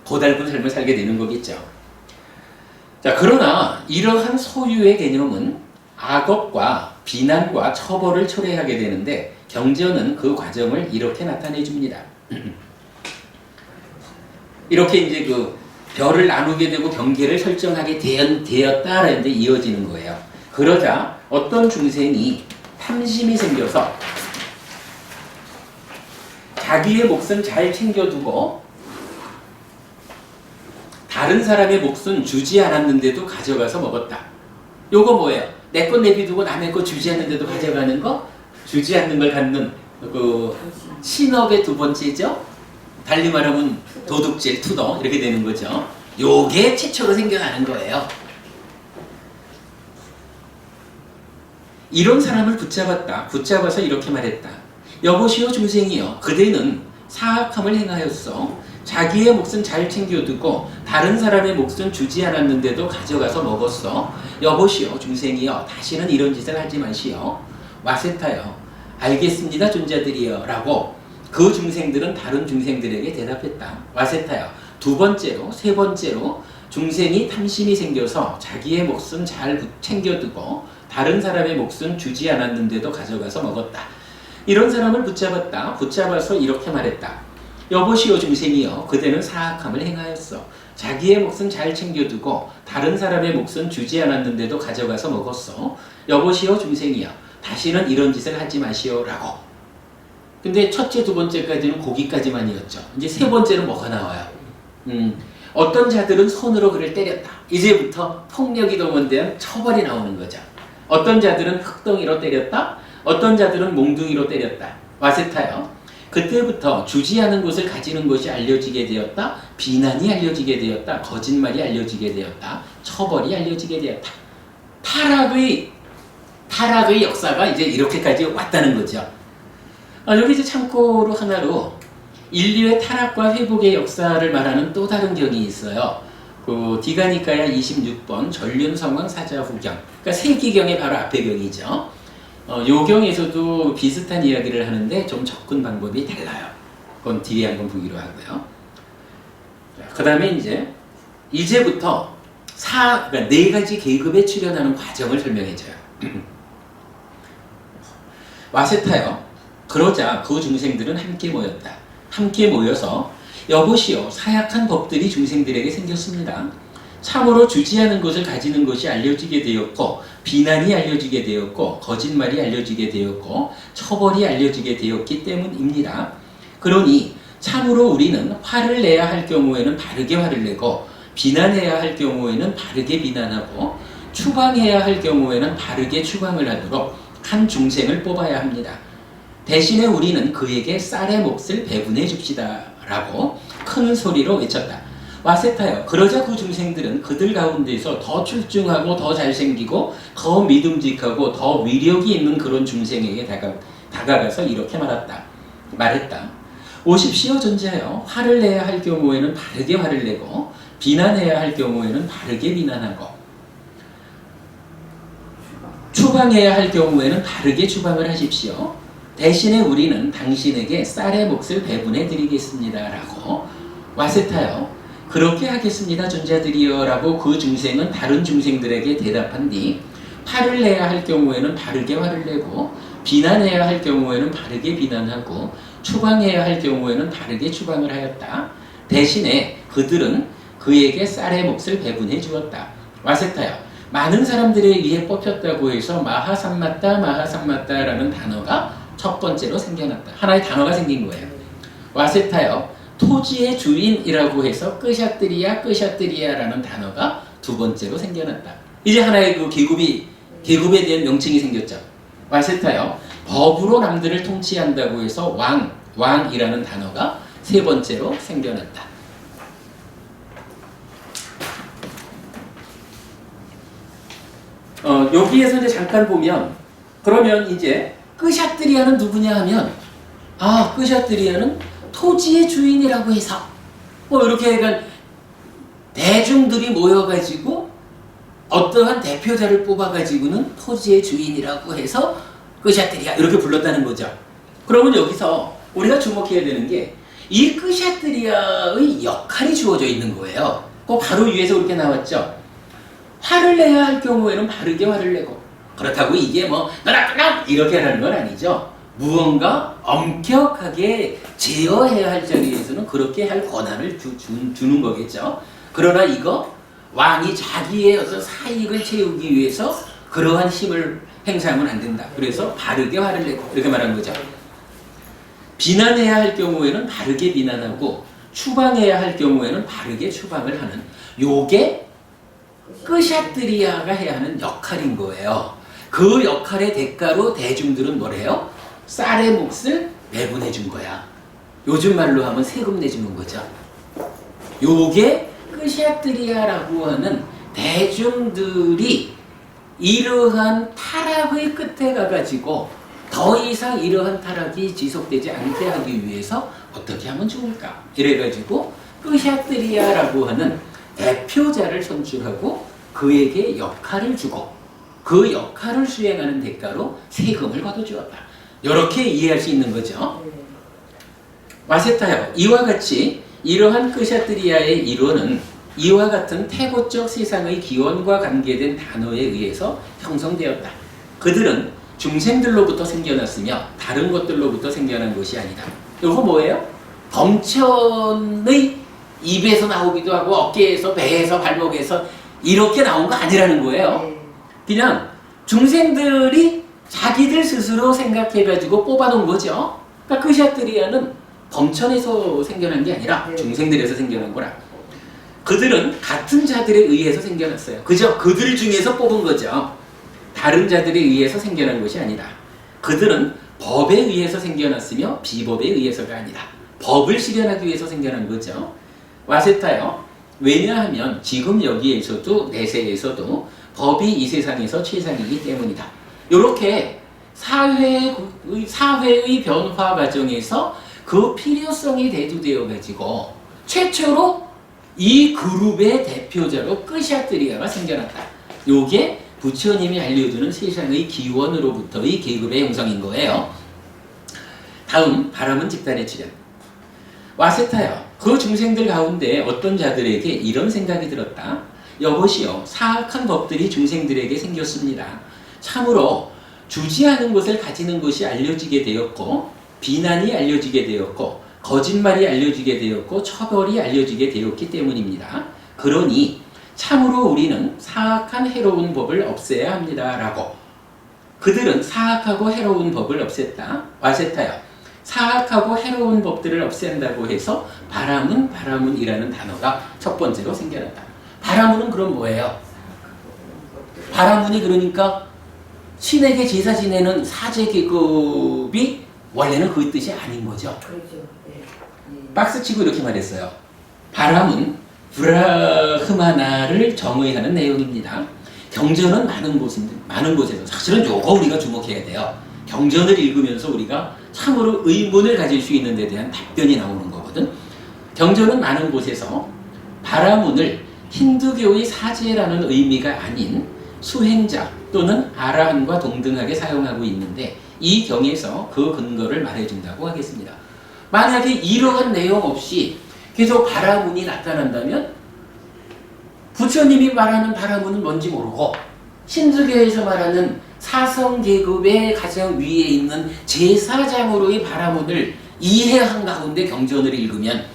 고달픈 삶을 살게 되는 거겠죠. 자, 그러나 이러한 소유의 개념은 악업과 비난과 처벌을 초래하게 되는데 경전은 그 과정을 이렇게 나타내 줍니다. 이렇게 이제 그 별을 나누게 되고 경계를 설정하게 되었다라는 데 이어지는 거예요. 그러자 어떤 중생이 탐심이 생겨서 자기의 몫은 잘 챙겨두고 다른 사람의 몫은 주지 않았는데도 가져가서 먹었다. 요거 뭐예요? 내 것 내비두고 남의 것 주지 않는데도 가져가는 거? 주지 않는 걸 갖는 그 신업의 두 번째죠? 달리 말하면 도둑질, 투도 이렇게 되는 거죠. 요게 최초로 생겨나는 거예요. 이런 사람을 붙잡았다. 붙잡아서 이렇게 말했다. 여보시오 중생이여, 그대는 사악함을 행하였어. 자기의 몫은 잘 챙겨두고 다른 사람의 몫은 주지 않았는데도 가져가서 먹었어. 여보시오 중생이여, 다시는 이런 짓을 하지 마시오. 와세타여, 알겠습니다 존자들이여 라고 그 중생들은 다른 중생들에게 대답했다. 와세타여, 두 번째로, 세 번째로 중생이 탐심이 생겨서 자기의 몫은 잘 챙겨두고 다른 사람의 몫은 주지 않았는데도 가져가서 먹었다. 이런 사람을 붙잡았다. 붙잡아서 이렇게 말했다. 여보시오 중생이여, 그대는 사악함을 행하였어. 자기의 몫은 잘 챙겨두고 다른 사람의 몫은 주지 않았는데도 가져가서 먹었어. 여보시오 중생이여, 다시는 이런 짓을 하지 마시오 라고. 근데 첫째, 두 번째까지는 거기까지만이었죠. 이제 세 번째는 뭐가 나와요? 어떤 자들은 손으로 그를 때렸다. 이제부터 폭력이 동원된 처벌이 나오는 거죠. 어떤 자들은 흙덩이로 때렸다. 어떤 자들은 몽둥이로 때렸다. 와세타요, 그때부터 주지 않은 것을 가지는 것이 알려지게 되었다. 비난이 알려지게 되었다. 거짓말이 알려지게 되었다. 처벌이 알려지게 되었다. 타락의 역사가 이제 이렇게까지 왔다는 거죠. 여기 이제 참고로 하나로 인류의 타락과 회복의 역사를 말하는 또 다른 경이 있어요. 그 디가니카야 26번 전륜성왕 사자후경. 그러니까 세기경의 바로 앞의 경이죠. 요 경에서도 비슷한 이야기를 하는데 좀 접근 방법이 달라요. 그건 뒤에 한번 보기로 하고요. 그 다음에 이제부터 그러니까 네 가지 계급에 출현하는 과정을 설명해줘요. 와세타요, 그러자 그 중생들은 함께 모였다. 함께 모여서 여보시오, 사약한 법들이 중생들에게 생겼습니다. 참으로 주지 않은 것을 가지는 것이 알려지게 되었고, 비난이 알려지게 되었고, 거짓말이 알려지게 되었고, 처벌이 알려지게 되었기 때문입니다. 그러니 참으로 우리는 화를 내야 할 경우에는 바르게 화를 내고, 비난해야 할 경우에는 바르게 비난하고, 추방해야 할 경우에는 바르게 추방을 하도록 한 중생을 뽑아야 합니다. 대신에 우리는 그에게 쌀의 몫을 배분해 줍시다 라고 큰 소리로 외쳤다. 와세타요, 그러자 그 중생들은 그들 가운데서 더 출중하고 더 잘생기고 더 믿음직하고 더 위력이 있는 그런 중생에게 다가가서 이렇게 말했다. 오십시오 존자여, 화를 내야 할 경우에는 바르게 화를 내고 비난해야 할 경우에는 바르게 비난하고 추방해야 할 경우에는 바르게 추방을 하십시오. 대신에 우리는 당신에게 쌀의 몫을 배분해 드리겠습니다 라고. 와세타요, 그렇게 하겠습니다 존자들이여 라고 그 중생은 다른 중생들에게 대답한 뒤 화를 내야 할 경우에는 바르게 화를 내고 비난해야 할 경우에는 바르게 비난하고 추방해야 할 경우에는 바르게 추방을 하였다. 대신에 그들은 그에게 쌀의 몫을 배분해 주었다. 와세타요, 많은 사람들에 의해 뽑혔다고 해서 마하삼마따라는 단어가 첫 번째로 생겨났다. 하나의 단어가 생긴 거예요. 와세타요, 토지의 주인이라고 해서 끄샤뜨리야라는 단어가 두 번째로 생겨났다. 이제 하나의 그 계급에 대한 명칭이 생겼죠. 와세타요, 법으로 남들을 통치한다고 해서 왕이라는 단어가 세 번째로 생겨났다. 여기에서 이제 잠깐 보면, 그러면 이제 끄샤뜨리야는 누구냐 하면, 끄샤뜨리야는 토지의 주인이라고 해서 이렇게 약간 대중들이 모여가지고 어떠한 대표자를 뽑아가지고는 토지의 주인이라고 해서 끄샤뜨리야 이렇게 불렀다는 거죠. 그러면 여기서 우리가 주목해야 되는 게 이 끄샤뜨리야의 역할이 주어져 있는 거예요. 바로 위에서 그렇게 나왔죠. 화를 내야 할 경우에는 바르게 화를 내고, 그렇다고 이게 너라 이렇게 하는 건 아니죠. 무언가 엄격하게 제어해야 할 자리에서는 그렇게 할 권한을 주는 거겠죠. 그러나 이거 왕이 자기의 어떤 사익을 채우기 위해서 그러한 힘을 행사하면 안 된다. 그래서 바르게 화를 내고 이렇게 말한 거죠. 비난해야 할 경우에는 바르게 비난하고 추방해야 할 경우에는 바르게 추방을 하는 요게 끄샤트리아가 해야 하는 역할인 거예요. 그 역할의 대가로 대중들은 뭐래요? 쌀의 몫을 배분해 준 거야. 요즘 말로 하면 세금 내주는 거죠. 요게 끄샤트리아라고 하는 대중들이 이러한 타락의 끝에 가가지고 더 이상 이러한 타락이 지속되지 않게 하기 위해서 어떻게 하면 좋을까? 이래가지고 끄샤트리아라고 하는 대표자를 선출하고 그에게 역할을 주고 그 역할을 수행하는 대가로 세금을 거둬주었다. 이렇게 이해할 수 있는 거죠. 와세타요. 이와 같이 이러한 끄샤트리아의 이론은 이와 같은 태고적 세상의 기원과 관계된 단어에 의해서 형성되었다. 그들은 중생들로부터 생겨났으며 다른 것들로부터 생겨난 것이 아니다. 이거 뭐예요? 범천의 입에서 나오기도 하고 어깨에서 배에서 발목에서 이렇게 나온 거 아니라는 거예요. 그냥 중생들이 자기들 스스로 생각해가지고 뽑아놓은 거죠. 그러니까 끄샤트리아는 범천에서 생겨난 게 아니라 중생들에서 생겨난 거라. 그들은 같은 자들에 의해서 생겨났어요. 그죠? 그들 중에서 뽑은 거죠. 다른 자들에 의해서 생겨난 것이 아니다. 그들은 법에 의해서 생겨났으며 비법에 의해서가 아니다. 법을 실현하기 위해서 생겨난 거죠. 와세타요. 왜냐하면 지금 여기에서도 내세에서도 법이 이 세상에서 최상이기 때문이다. 이렇게 사회의 변화 과정에서 그 필요성이 대두되어 가지고 최초로 이 그룹의 대표자로 끄샤트리아가 생겨났다. 요게 부처님이 알려주는 세상의 기원으로부터의 계급의 형성인 거예요. 다음 바람은 집단의 출현. 와세타요. 그 중생들 가운데 어떤 자들에게 이런 생각이 들었다. 여보시오, 사악한 법들이 중생들에게 생겼습니다. 참으로 주지 않은 것을 가지는 것이 알려지게 되었고 비난이 알려지게 되었고 거짓말이 알려지게 되었고 처벌이 알려지게 되었기 때문입니다. 그러니 참으로 우리는 사악한 해로운 법을 없애야 합니다. 라고. 그들은 사악하고 해로운 법을 없앴다. 와세타요. 사악하고 해로운 법들을 없앤다고 해서 바라문이라는 단어가 첫 번째로 생겨났다. 바라문은 그럼 뭐예요? 바라문이 그러니까 신에게 제사 지내는 사제 계급이 원래는 그 뜻이 아닌 거죠. 그렇죠. 박스치고 이렇게 말했어요. 바람은 브라흐마나를 정의하는 내용입니다. 경전은 많은 곳에서 사실은 요거 우리가 주목해야 돼요. 경전을 읽으면서 우리가 참으로 의문을 가질 수 있는 데 대한 답변이 나오는 거거든. 경전은 많은 곳에서 바라문을 힌두교의 사제라는 의미가 아닌 수행자 또는 아라한과 동등하게 사용하고 있는데 이 경에서 그 근거를 말해준다고 하겠습니다. 만약에 이러한 내용 없이 계속 바라문이 나타난다면 부처님이 말하는 바라문은 뭔지 모르고 힌두교에서 말하는 사성계급의 가장 위에 있는 제사장으로의 바라문을 이해한 가운데 경전을 읽으면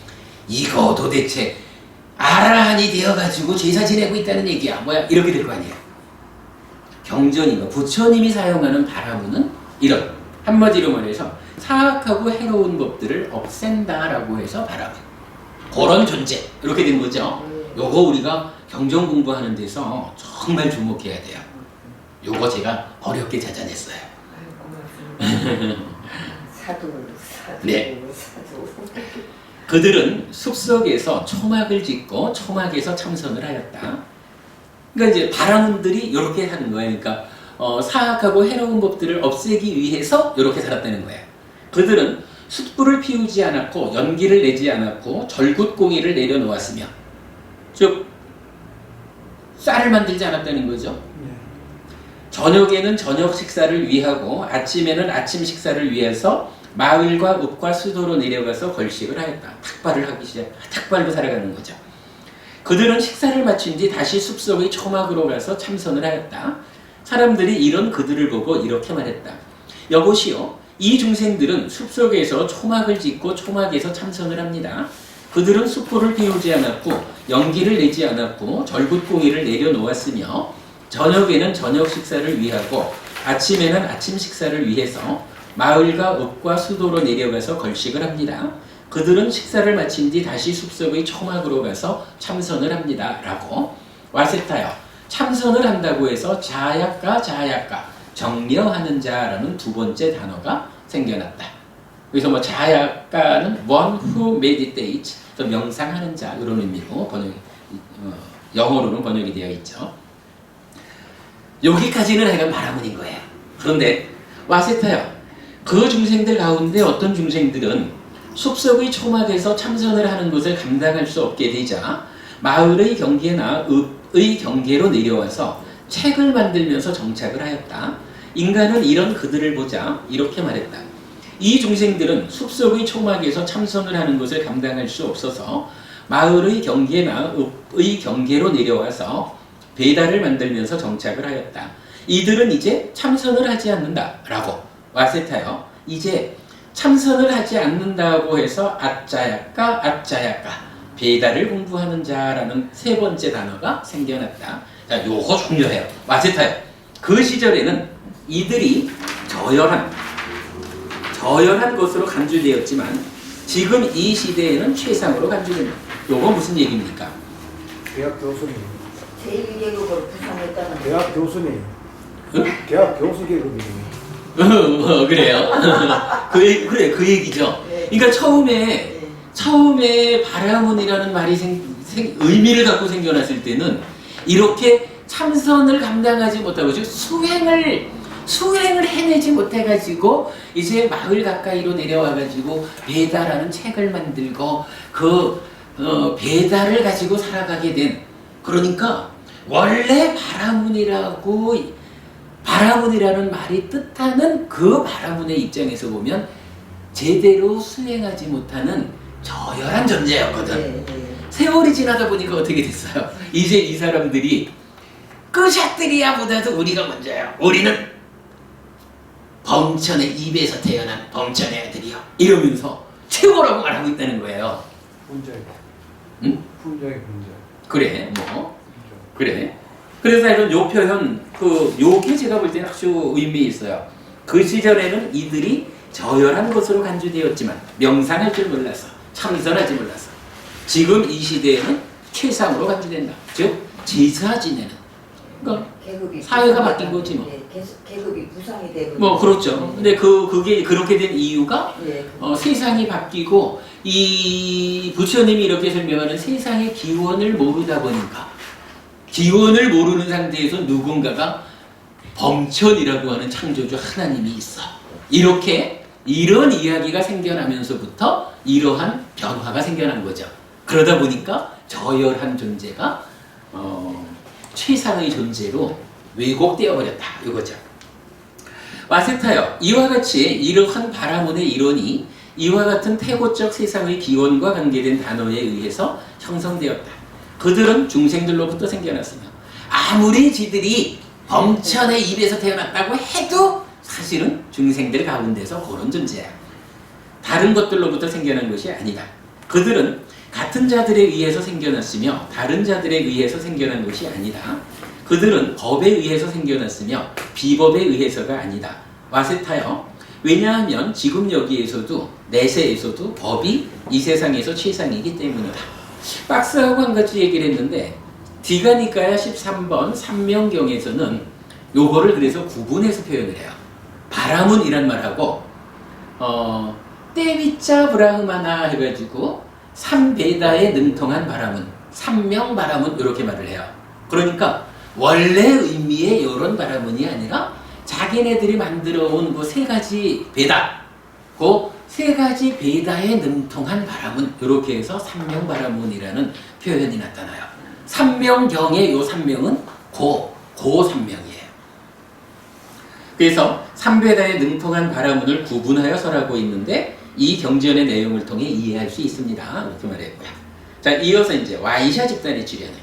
이거 도대체 아라한이 되어가지고 제사 지내고 있다는 얘기야. 뭐야? 이렇게 될 거 아니에요. 경전이고 부처님이 사용하는 바라문은 이런 한마디로 말해서 사악하고 해로운 법들을 없앤다라고 해서 바라문. 그런 존재. 이렇게 된 거죠. 요거 우리가 경전 공부하는 데서 정말 주목해야 돼요. 요거 제가 어렵게 찾아냈어요. 사두. 네. 그들은 숲속에서 초막을 짓고 초막에서 참선을 하였다. 그러니까 이제 바라문들이 이렇게 하는 거예요. 그러니까 사악하고 해로운 법들을 없애기 위해서 이렇게 살았다는 거예요. 그들은 숯불을 피우지 않았고 연기를 내지 않았고 절굿공이를 내려놓았으며 즉 쌀을 만들지 않았다는 거죠. 저녁에는 저녁 식사를 위하고 아침에는 아침 식사를 위해서 마을과 읍과 수도로 내려가서 걸식을 하였다. 탁발로 살아가는 거죠. 그들은 식사를 마친 뒤 다시 숲속의 초막으로 가서 참선을 하였다. 사람들이 이런 그들을 보고 이렇게 말했다. 여보시오, 이 중생들은 숲속에서 초막을 짓고 초막에서 참선을 합니다. 그들은 수포를 피우지 않았고 연기를 내지 않았고 절굿공이를 내려놓았으며 저녁에는 저녁 식사를 위하고 아침에는 아침 식사를 위해서 마을과 읍과 수도로 내려가서 걸식을 합니다. 그들은 식사를 마친 뒤 다시 숲속의 초막으로 가서 참선을 합니다. 라고 와세타요. 참선을 한다고 해서 자약가 정려하는 자라는 두 번째 단어가 생겨났다. 그래서 뭐 자약가는 one who meditates, 명상하는 자 이런 의미로 영어로는 번역이 되어 있죠. 여기까지는 하여간 바라문인 거예요. 그런데 와세타요. 그 중생들 가운데 어떤 중생들은 숲속의 초막에서 참선을 하는 것을 감당할 수 없게 되자 마을의 경계나 읍의 경계로 내려와서 책을 만들면서 정착을 하였다. 인간은 이런 그들을 보자 이렇게 말했다. 이 중생들은 숲속의 초막에서 참선을 하는 것을 감당할 수 없어서 마을의 경계나 읍의 경계로 내려와서 베다를 만들면서 정착을 하였다. 이들은 이제 참선을 하지 않는다. 라고 와세타요. 이제 참선을 하지 않는다고 해서 아짜야까 베다를 공부하는 자라는 세 번째 단어가 생겨났다. 자, 요거 중요해요. 와세타요. 그 시절에는 이들이 저열한 것으로 간주되었지만 지금 이 시대에는 최상으로 간주됩니다. 요거 무슨 얘기입니까? 대학 교수님. 제1계급으로 구성했다는 대학 교수님. 응? 대학 교수 계급이네. 그래요. 그 얘기죠. 네. 그러니까 처음에 바라문이라는 말이 의미를 갖고 생겨났을 때는 이렇게 참선을 감당하지 못하고 수행을 해내지 못해가지고 이제 마을 가까이로 내려와가지고 베다라는 책을 만들고 베다를 가지고 살아가게 된, 그러니까 원래 바라문이라는 말이 뜻하는 그 바라문의 입장에서 보면 제대로 수행하지 못하는 저열한 존재였거든. 세월이 지나다 보니까 어떻게 됐어요? 이제 이 사람들이 끄샤트리아보다도 우리가 먼저예요. 우리는 범천의 입에서 태어난 범천의 아들이요. 이러면서 최고라고 말하고 있다는 거예요. 분자의. 응? 분자의 분자. 그래, 그래. 그래서 이런 요 표현, 요게 제가 볼 때는 아주 의미 있어요. 그 시절에는 이들이 저열한 것으로 간주되었지만 명상할 줄 몰라서, 참선하지 몰라서 지금 이 시대에는 최상으로 간주된다. 즉 제사 지내는. 그러니까 사회가 바뀐 거지 뭐. 계급이 구성이 되고. 뭐 그렇죠. 근데 그게 그렇게 된 이유가 네. 세상이 바뀌고 이 부처님이 이렇게 설명하는 세상의 기원을 모르다 보니까, 기원을 모르는 상태에서 누군가가 범천이라고 하는 창조주 하나님이 있어. 이런 이야기가 생겨나면서부터 이러한 변화가 생겨난 거죠. 그러다 보니까 저열한 존재가 최상의 존재로 왜곡되어 버렸다. 이거죠. 와세타요. 이와 같이 이러한 바라문의 이론이 이와 같은 태고적 세상의 기원과 관계된 단어에 의해서 형성되었다. 그들은 중생들로부터 생겨났으며 아무리 지들이 범천의 입에서 태어났다고 해도 사실은 중생들 가운데서 그런 존재야. 다른 것들로부터 생겨난 것이 아니다. 그들은 같은 자들에 의해서 생겨났으며 다른 자들에 의해서 생겨난 것이 아니다. 그들은 법에 의해서 생겨났으며 비법에 의해서가 아니다. 와세타요. 왜냐하면 지금 여기에서도 내세에서도 법이 이 세상에서 최상이기 때문이다. 박스하고 한 가지 얘기를 했는데 디가니까야 13번 삼명경에서는 요거를 그래서 구분해서 표현을 해요. 바라문이란 말하고 떼비짜 브라흐마나 해가지고 삼베다에 능통한 바라문, 삼명 바라문 이렇게 말을 해요. 그러니까 원래 의미의 이런 바라문이 아니라 자기네들이 만들어온 그 세 가지 베다, 그 세 가지 베다에 능통한 바라문, 이렇게 해서 삼명 바라문이라는 표현이 나타나요. 삼명경의 요 삼명은 고 삼명이에요. 그래서 삼베다에 능통한 바라문을 구분하여 설하고 있는데 이 경전의 내용을 통해 이해할 수 있습니다. 이렇게 말했고요. 자, 이어서 이제 와이샤 집단의 주련을.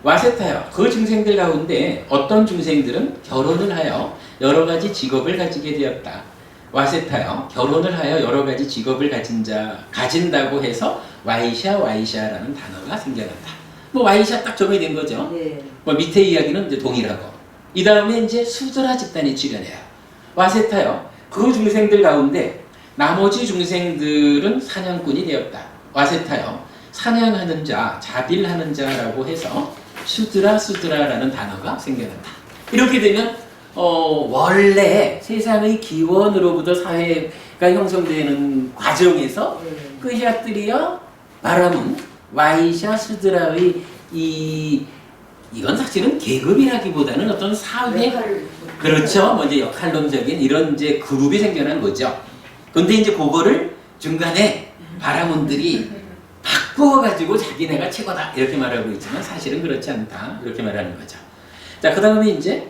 와세타요. 그 중생들 가운데 어떤 중생들은 결혼을 하여 여러 가지 직업을 가지게 되었다. 와세타요. 결혼을 하여 여러 가지 직업을 가진다고 해서 와이샤라는 단어가 생겨났다. 뭐 와이샤 딱 적용이 된 거죠. 네. 뭐 밑에 이야기는 이제 동일하고. 이 다음에 이제 수드라 집단이 출현해요. 와세타요. 그 중생들 가운데 나머지 중생들은 사냥꾼이 되었다. 와세타요. 사냥하는 자, 자빌하는 자라고 해서 수드라라는 단어가 생겨났다. 이렇게 되면 원래 세상의 기원으로부터 사회가 형성되는 과정에서 네. 끄샤트리아, 바람은 와이샤, 수드라의 이건 사실은 계급이라기보다는 어떤 사회 그렇죠. 뭐 이제 역할론적인 이런 이제 그룹이 생겨난 거죠. 근데 이제 그거를 중간에 바라문들이 바꾸어가지고 자기네가 최고다 이렇게 말하고 있지만 사실은 그렇지 않다 이렇게 말하는 거죠. 자, 그 다음에 이제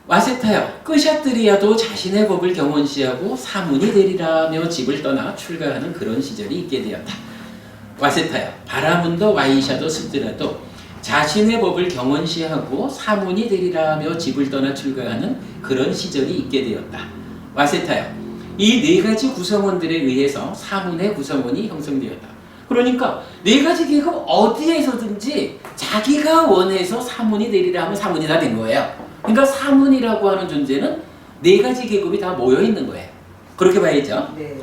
와세타요. 끄샤트리아도 자신의 법을 경원시하고 사문이 되리라며 집을 떠나 출가하는 그런 시절이 있게 되었다. 와세타요. 바라문도 와이샤도 스드라도 자신의 법을 경원시하고 사문이 되리라며 집을 떠나 출가하는 그런 시절이 있게 되었다. 와세타요. 이 네 가지 구성원들에 의해서 사문의 구성원이 형성되었다. 그러니까 네 가지 계급 어디에서든지 자기가 원해서 사문이 되리라 하면 사문이 다 된 거예요. 그러니까 사문이라고 하는 존재는 네 가지 계급이 다 모여 있는 거예요. 그렇게 봐야죠. 네.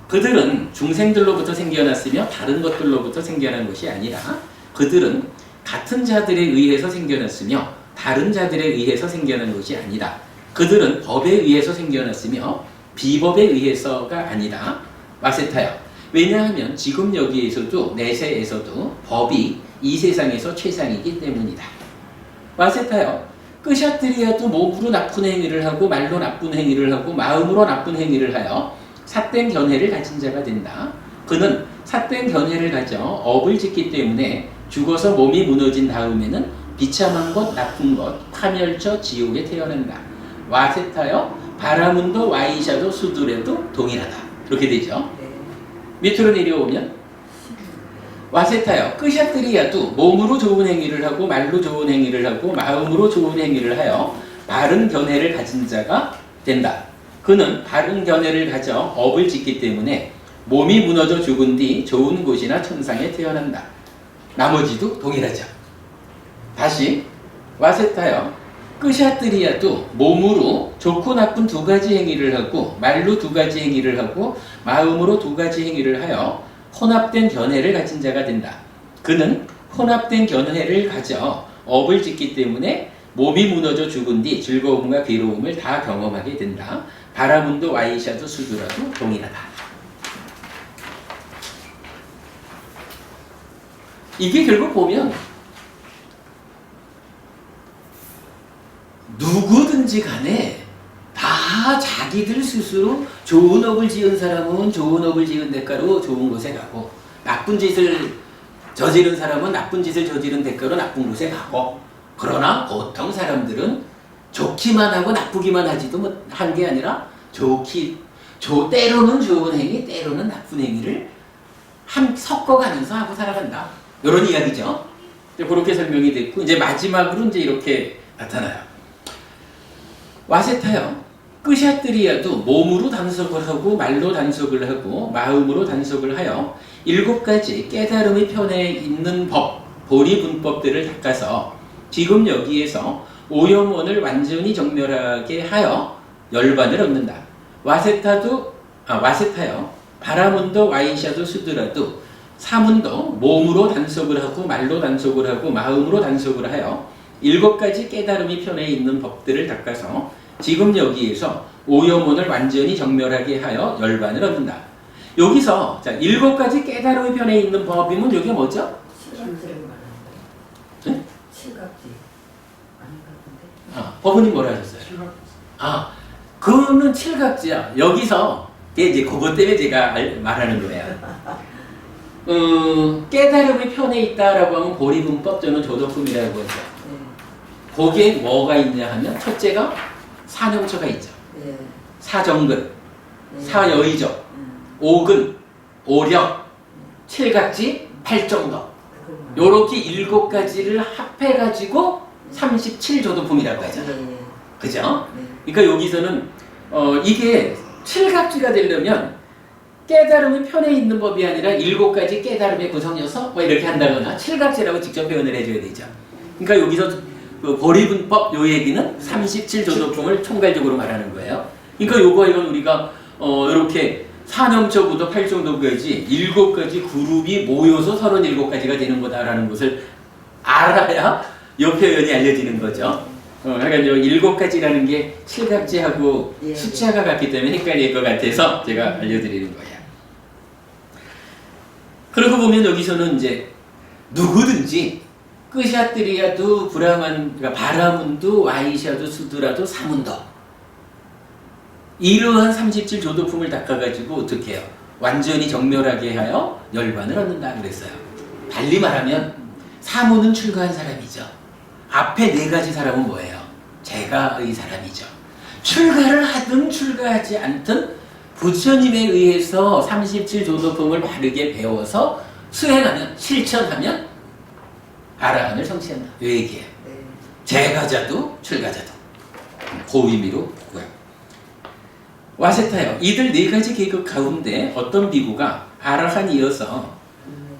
그들은 중생들로부터 생겨났으며 다른 것들로부터 생겨난 것이 아니라 그들은 같은 자들에 의해서 생겨났으며 다른 자들에 의해서 생겨난 것이 아니라 그들은 법에 의해서 생겨났으며 비법에 의해서가 아니라 와세타요. 왜냐하면 지금 여기에서도 내세에서도 법이 이 세상에서 최상이기 때문이다. 와세타요. 끄샤트리아도 몸으로 나쁜 행위를 하고 말로 나쁜 행위를 하고 마음으로 나쁜 행위를 하여 삿된 견해를 가진 자가 된다. 그는 삿된 견해를 가져 업을 짓기 때문에 죽어서 몸이 무너진 다음에는 비참한 것, 나쁜 것, 파멸처 지옥에 태어난다. 와세타요. 바라문도 와이샤도 수두레도 동일하다. 그렇게 되죠. 네. 밑으로 내려오면 와세타요. 끄샤트리아도 몸으로 좋은 행위를 하고 말로 좋은 행위를 하고 마음으로 좋은 행위를 하여 바른 견해를 가진 자가 된다. 그는 바른 견해를 가져 업을 짓기 때문에 몸이 무너져 죽은 뒤 좋은 곳이나 천상에 태어난다. 나머지도 동일하죠. 다시 와세타요. 끄샤트리아도 몸으로 좋고 나쁜 두 가지 행위를 하고 말로 두 가지 행위를 하고 마음으로 두 가지 행위를 하여 혼합된 견해를 가진 자가 된다. 그는 혼합된 견해를 가져 업을 짓기 때문에 몸이 무너져 죽은 뒤 즐거움과 괴로움을 다 경험하게 된다. 바라문도 와이샤도 수두라도 동일하다. 이게 결국 보면 누구든지 간에 다 자기들 스스로 좋은 업을 지은 사람은 좋은 업을 지은 대가로 좋은 곳에 가고 나쁜 짓을 저지른 사람은 나쁜 짓을 저지른 대가로 나쁜 곳에 가고 그러나 보통 사람들은 좋기만 하고 나쁘기만 하지도 한 게 아니라 때로는 좋은 행위 때로는 나쁜 행위를 섞어가면서 하고 살아간다. 이런 이야기죠. 그렇게 설명이 됐고 이제 마지막으로 이제 이렇게 나타나요. 와세타요. 끄샤트리아도 몸으로 단속을 하고 말로 단속을 하고 마음으로 단속을 하여 7가지 깨달음의 편에 있는 법, 보리분법들을 닦아서 지금 여기에서 오염원을 완전히 정멸하게 하여 열반을 얻는다. 와세타요. 바라문도 와이샤도 수드라도 사문도 몸으로 단속을 하고 말로 단속을 하고 마음으로 단속을 하여 7가지 깨달음이 편에 있는 법들을 닦아서 지금 여기에서 오염원을 완전히 정멸하게 하여 열반을 얻는다. 여기서 자 7가지 깨달음이 편에 있는 법이면 여기 뭐죠? 칠각지를 말하는 네? 칠각지. 아닌 것 같은데. 법원님 뭐라 하셨어요? 그거는 7각지야. 여기서 이제 그것 때문에 제가 말하는 거예요. 깨달음이 편에 있다라고 하면 보리분법 저는 조덕금이라고 하죠. 네. 거기에 뭐가 있냐 하면 첫째가 사념처가 있죠. 네. 사정근, 네. 사여의적, 오근, 오력, 칠각지, 팔정덕 요렇게 7가지를 합해가지고 37조도품이라고 하잖아. 네. 그죠? 네. 그러니까 여기서는 이게 칠갑지가 되려면 깨달음이 편에 있는 법이 아니라 7가지 깨달음의 구성이어서 뭐 이렇게 한다거나 칠갑지라고 직접 표현을 해줘야 되죠. 그러니까 여기서 그 보리분법 요 얘기는 37조도품을 총괄적으로 말하는 거예요. 그러니까 요거 이건 우리가 이렇게 사념초부터 8정도까지 7가지 그룹이 모여서 37가지가 되는 거다라는 것을 알아야 요 표현이 알려지는 거죠. 그러니까 요 7가지라는 게 칠갑지하고 예, 숫자가 같기 때문에 헷갈릴 것 같아서 제가 알려드리는 거예요. 그러고 보면 여기서는 이제 누구든지 끄샤트리아도 브라만, 그러니까 바라문도 와이샤도 수드라도 사문도 이러한 37조도품을 닦아가지고 어떻게 해요? 완전히 정멸하게 하여 열반을 얻는다 그랬어요. 달리 말하면 사문은 출가한 사람이죠. 앞에 4가지 사람은 뭐예요? 제가의 사람이죠. 출가를 하든 출가하지 않든 부처님에 의해서 37조도품을 바르게 배워서 수행하면, 실천하면 아라한을 성취한다. 이 얘기예요. 네. 제가자도 출가자도. 그 의미로 보고요. 와세타요. 이들 4가지 계급 가운데 어떤 비구가 아라한이어서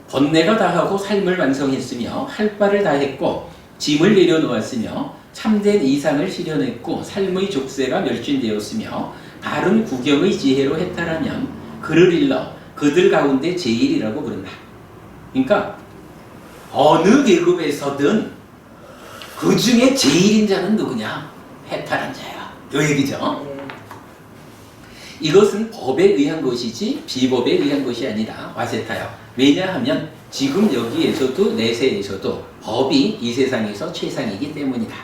번뇌가 다하고 삶을 완성했으며 할 바를 다했고 짐을 내려놓았으며 참된 이상을 실현했고 삶의 족쇄가 멸진되었으며 바른 구경의 지혜로 해탈하면 그를 일러 그들 가운데 제일이라고 부른다. 그러니까 어느 계급에서든 그 중에 제일인 자는 누구냐? 해탈한 자야. 요 얘기죠. 네. 이것은 법에 의한 것이지 비법에 의한 것이 아니라 와세타요. 왜냐하면 지금 여기에서도 내세에서도 법이 이 세상에서 최상이기 때문이다.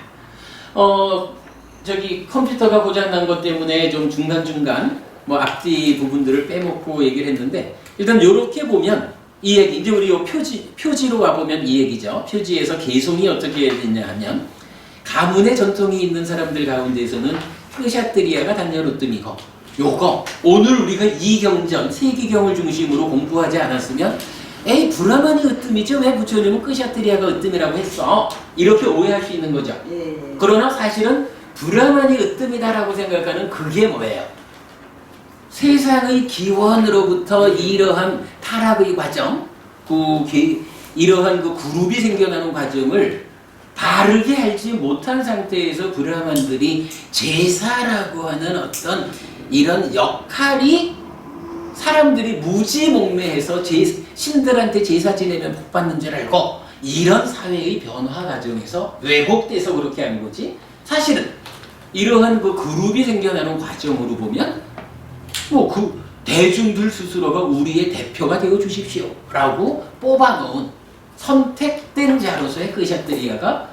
저기 컴퓨터가 고장난 것 때문에 좀 중간중간 뭐 앞뒤 부분들을 빼먹고 얘기를 했는데 일단 요렇게 보면 이 얘기, 이제 우리 요 표지로 와보면 이 얘기죠. 표지에서 개송이 어떻게 됐냐 하면 가문의 전통이 있는 사람들 가운데에서는 끄샤트리아가 단열우뜸이고 요거 오늘 우리가 이경전, 세기경을 중심으로 공부하지 않았으면 에이 브라만이 으뜸이죠. 왜 부처님은 끄샤트리아가 으뜸이라고 했어? 이렇게 오해할 수 있는 거죠. 예. 그러나 사실은 브라만이 으뜸이다라고 생각하는 그게 뭐예요? 세상의 기원으로부터 이러한 타락의 과정, 이러한 그 그룹이 생겨나는 과정을 바르게 알지 못한 상태에서 브라만들이 제사라고 하는 어떤 이런 역할이 사람들이 무지몽매해서 신들한테 제사 지내면 복 받는 줄 알고 이런 사회의 변화 과정에서 왜곡돼서 그렇게 하는 거지. 사실은 이러한 그 그룹이 생겨나는 과정으로 보면 뭐 그 대중들 스스로가 우리의 대표가 되어 주십시오 라고 뽑아놓은 선택된 자로서의 끄샤트리아가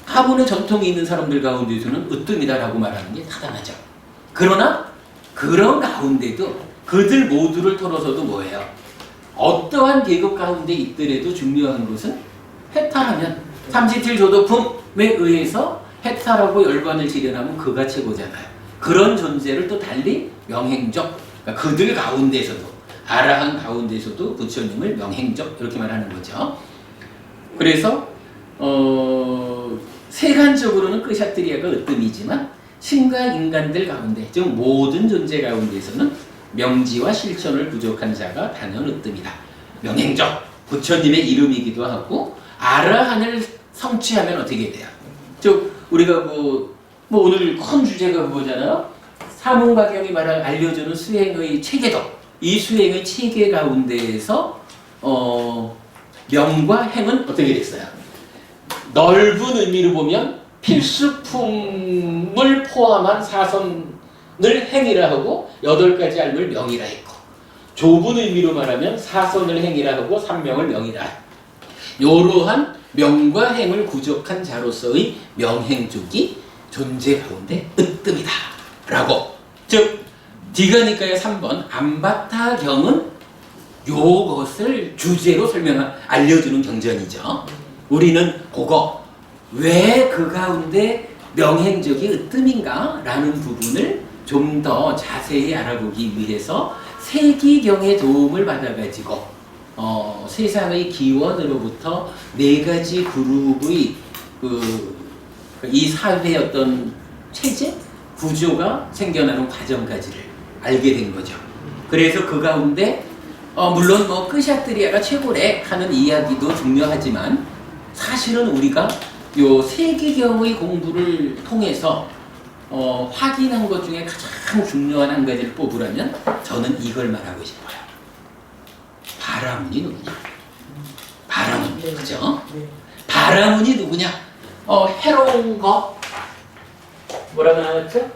가문의 전통이 있는 사람들 가운데서는 으뜸이다라고 말하는 게 타당하죠. 그러나 그런 가운데도 그들 모두를 털어서도 뭐예요? 어떠한 계급 가운데 있더라도 중요한 것은 해탈하면 37조도품에 의해서 해탈하고 열반을 지려나면 그가 최고잖아요. 그런 존재를 또 달리 명행적, 그러니까 그들 가운데서도 아라한 가운데서도 부처님을 명행적 이렇게 말하는 거죠. 그래서 세간적으로는 끄샤트리아가 으뜸이지만 신과 인간들 가운데, 즉 모든 존재 가운데서는 명지와 실천을 부족한 자가 단연 으뜸이다. 명행적, 부처님의 이름이기도 하고 아라한을 성취하면 어떻게 돼요? 즉 우리가 뭐 오늘 큰 주제가 그거잖아요. 사문과경이 알려주는 수행의 체계도, 이 수행의 체계 가운데에서 명과 행은 어떻게 됐어요? 넓은 의미로 보면 필수품을 포함한 사선을 행이라 하고 8가지 알물 명이라 했고, 좁은 의미로 말하면 사선을 행이라 하고 3명을 명이라. 이러한 명과 행을 구족한 자로서의 명행족이 존재 가운데 으뜸이다 라고. 즉 디가니카의 3번 암바타경은 요것을 주제로 알려주는 경전이죠. 우리는 그거 왜 그 가운데 명행적이 으뜸인가 라는 부분을 좀 더 자세히 알아보기 위해서 세기경의 도움을 받아가지고 세상의 기원으로부터 4가지 그룹의 이 사회의 어떤 체제, 구조가 생겨나는 과정까지를 알게 된 거죠. 그래서 그 가운데 물론 뭐 끄샤트리아가 최고래 하는 이야기도 중요하지만 사실은 우리가 요 세기경의 공부를 통해서 확인한 것 중에 가장 중요한 한 가지를 뽑으라면 저는 이걸 말하고 싶어요. 바라문이 누구냐? 바라문, 네. 그죠? 네. 바라문이 누구냐? 해로운 것 뭐라고 나왔죠?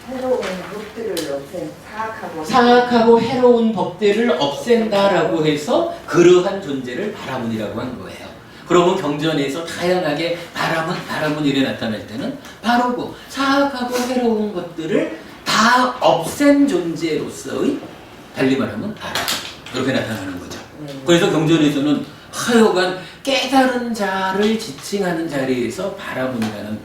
해로운 법들을 없앤 사악하고 해로운 법들을 없앤다라고 해서 그러한 존재를 바라문이라고 한 거예요. 그러면 경전에서 다양하게 바라문 이래 나타날 때는 바로고 사악하고 해로운 것들을 다 없앤 존재로서의 달리 말하면 바라문 이렇게 나타나는 거죠. 그래서 경전에서는 하여간 깨달은 자를 지칭하는 자리에서 바라문이라는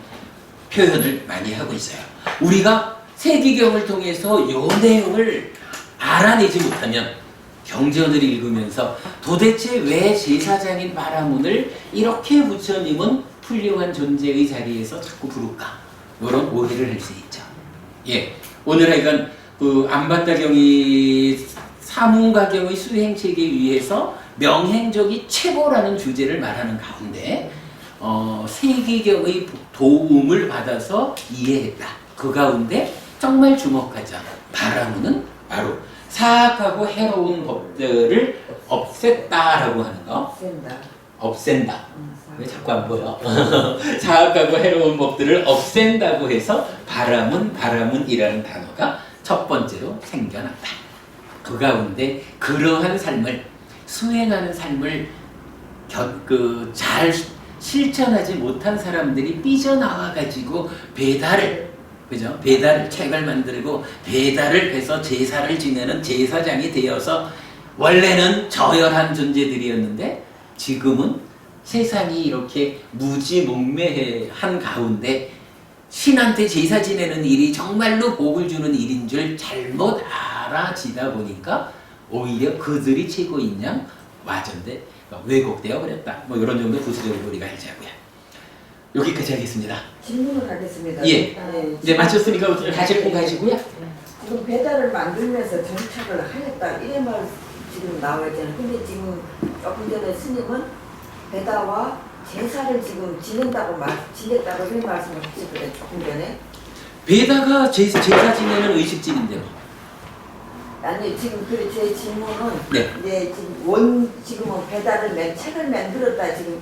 표현을 많이 하고 있어요. 우리가 세기경을 통해서 이 내용을 알아내지 못하면 경전을 읽으면서 도대체 왜 제사장인 바라문을 이렇게 부처님은 훌륭한 존재의 자리에서 자꾸 부를까? 이런 오해를 할 수 있죠. 예, 오늘 하여간 그 안바다경이 사문가경의 수행체계 위에서 명행적이 최고라는 주제를 말하는 가운데 세기경의 도움을 받아서 이해했다. 그 가운데 정말 주목하자. 바라문은 바로 사악하고 해로운 법들을 없앴다라고 하는 거. 없앤다. 왜 자꾸 안 보여? 사악하고 해로운 법들을 없앤다고 해서 바라문이라는 단어가 첫 번째로 생겨났다. 그 가운데 그러한 삶을 수행하는 삶을 잘 실천하지 못한 사람들이 삐져나와 가지고 배달을 책을 만들고 배달을 해서 제사를 지내는 제사장이 되어서 원래는 저열한 존재들이었는데 지금은 세상이 이렇게 무지몽매한 가운데 신한테 제사 지내는 일이 정말로 복을 주는 일인 줄 잘못 알아지다 보니까 오히려 그들이 최고인 양 와전돼 왜곡되어 버렸다. 뭐 이런 정도 구체적으로 우리가 하자고요. 여기까지 하겠습니다. 질문을 하겠습니다. 예. 네, 마쳤으니까 가실 분 가시고요. 지금 배달을 만들면서 정착을 하였다 이래 말 지금 나와 있잖아요. 근데 지금 조금 전에 스님은 배다와 제사를 지금 지냈다고 그 말씀을 하셨거든요. 조금 전에. 배다가 제사 지내는 의식진인데요. 아니 지금 제 질문은 네. 이제 지금은 배달을 책을 만들었다 지금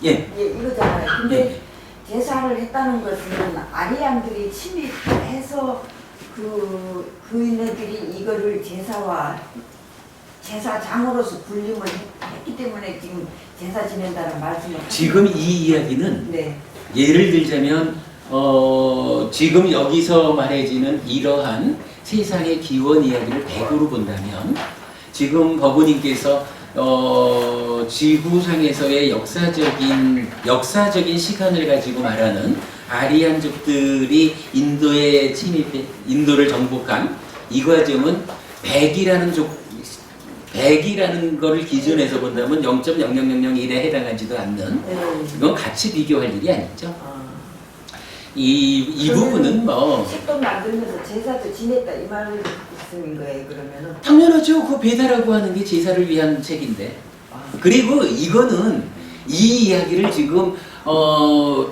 이거잖아요. 근데 제사를 했다는 것은 아리안들이 침입해서 그인들이 이거를 제사장으로서 군림을 했기 때문에 지금 제사 지낸다는 말씀을 지금 이 이야기는 네. 예를 들자면 지금 여기서 말해지는 이러한 세상의 기원 이야기를 100으로 본다면 지금 법원님께서 지구상에서의 역사적인 시간을 가지고 말하는 아리안족들이 인도에 인도를 정복한 이 과정은 100이라는 거를 기준해서 본다면 0.0001에 해당하지도 않는 이건 같이 비교할 일이 아니죠. 이 부분은 뭐 책도 만들면서 제사도 지냈다 이 말씀인 거예요. 그러면은 당연하죠. 그 배다라고 하는 게 제사를 위한 책인데 그리고 이거는 이 이야기를 지금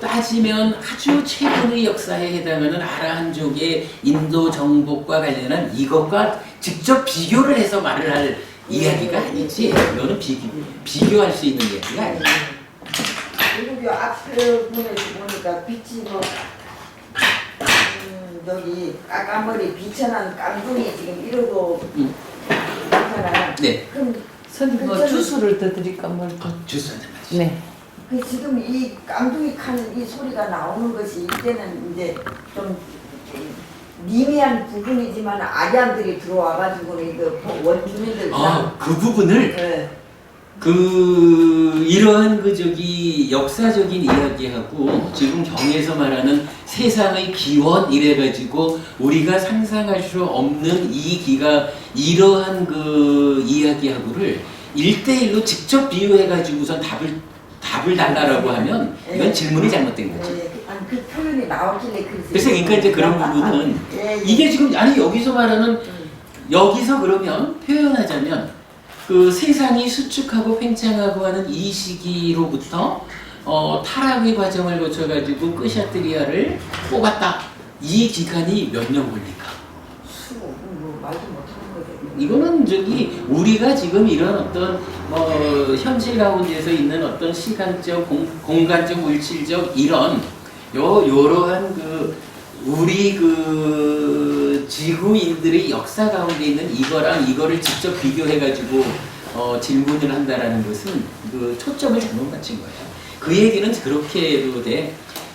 따지면 아주 최근의 역사에 해당하는 아라한족의 인도 정복과 관련한 이것과 직접 비교를 해서 말을 할 이야기가 아니지. 이거는 비교할 수 있는 이야기가 아니에요. 그리고 앞에 보니까 빛이 뭐 여기 까까머리 비천한 깡둥이 지금 이러고 있잖아요. 네. 그럼 선생님 뭐 주스를 더 드릴까 뭘 더? 주스 한잔 마시죠. 네. 지금 이 깡둥이 카는 이 소리가 나오는 것이 이제는 이제 좀 미미한 부분이지만 아리안들이 들어와가지고는 이거 원주민들 그 부분을 네. 이러한 역사적인 이야기하고 지금 경에서 말하는 세상의 기원 이래가지고 우리가 상상할 수 없는 이 기가 이러한 이야기하고를 1대1로 직접 비유해가지고선 답을 달라라고 하면 이건 질문이 잘못된 거지. 아니 그 표현이 표현이 나왔길래 그래서. 그래서 그러니까 이제 그런 부분은 예, 예. 이게 지금 아니 여기서 말하는 여기서 그러면 표현하자면 그 세상이 수축하고 팽창하고 하는 이 시기로부터 타락의 과정을 거쳐가지고 끄샤트리아를 뽑았다. 이 기간이 몇 년 걸릴까? 뭐 말도 못하는 거죠. 이거는 저기 우리가 지금 이런 어떤 현실 가운데서 있는 어떤 시간적, 공간적, 물질적 이런 요러한 그 우리 그 지구인들의 역사 가운데 있는 이거랑 이거를 직접 비교해가지고 질문을 한다라는 것은 그 초점을 잘못 맞춘 거예요. 그 얘기는 그렇게 해도 돼.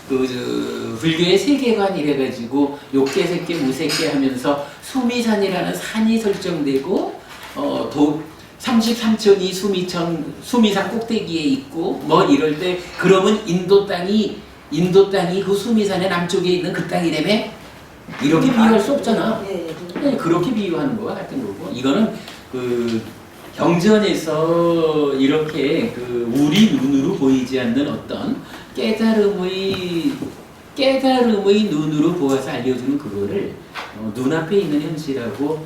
그 불교의 세계관 이래가지고 욕계, 색계, 무색계 하면서 수미산이라는 산이 설정되고 33촌이 수미산 꼭대기에 있고 뭐 이럴 때 그러면 인도 땅이 그 수미산의 남쪽에 있는 그 땅이라며 이렇게 비유할 수 없잖아. 네, 그렇게 비유하는 거와 같은 거고 이거는 그 경전에서 이렇게 그 우리 눈으로 보이지 않는 어떤 깨달음의 눈으로 보아서 알려주는 그거를 눈앞에 있는 현실하고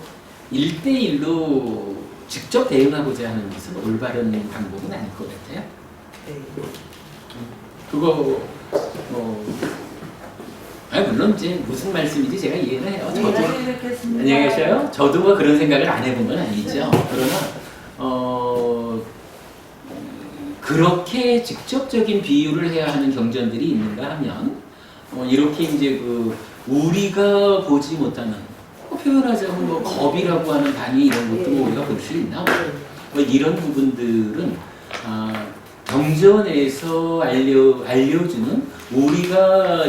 1대1로 직접 대응하고자 하는 것은 올바른 방법은 아닐 것 같아요. 그거 물론 이제 무슨 말씀인지 제가 이해를 해요. 저도 안녕히 계셔요. 저도 뭐 그런 생각을 안 해본 건 아니죠. 그러나 그렇게 직접적인 비유를 해야 하는 경전들이 있는가 하면 이렇게 이제 그 우리가 보지 못하는 표현하자면 뭐 겁이라고 하는 단위 이런 것도 뭐 우리가 볼 수 있나 뭐 이런 부분들은 경전에서 알려주는 우리가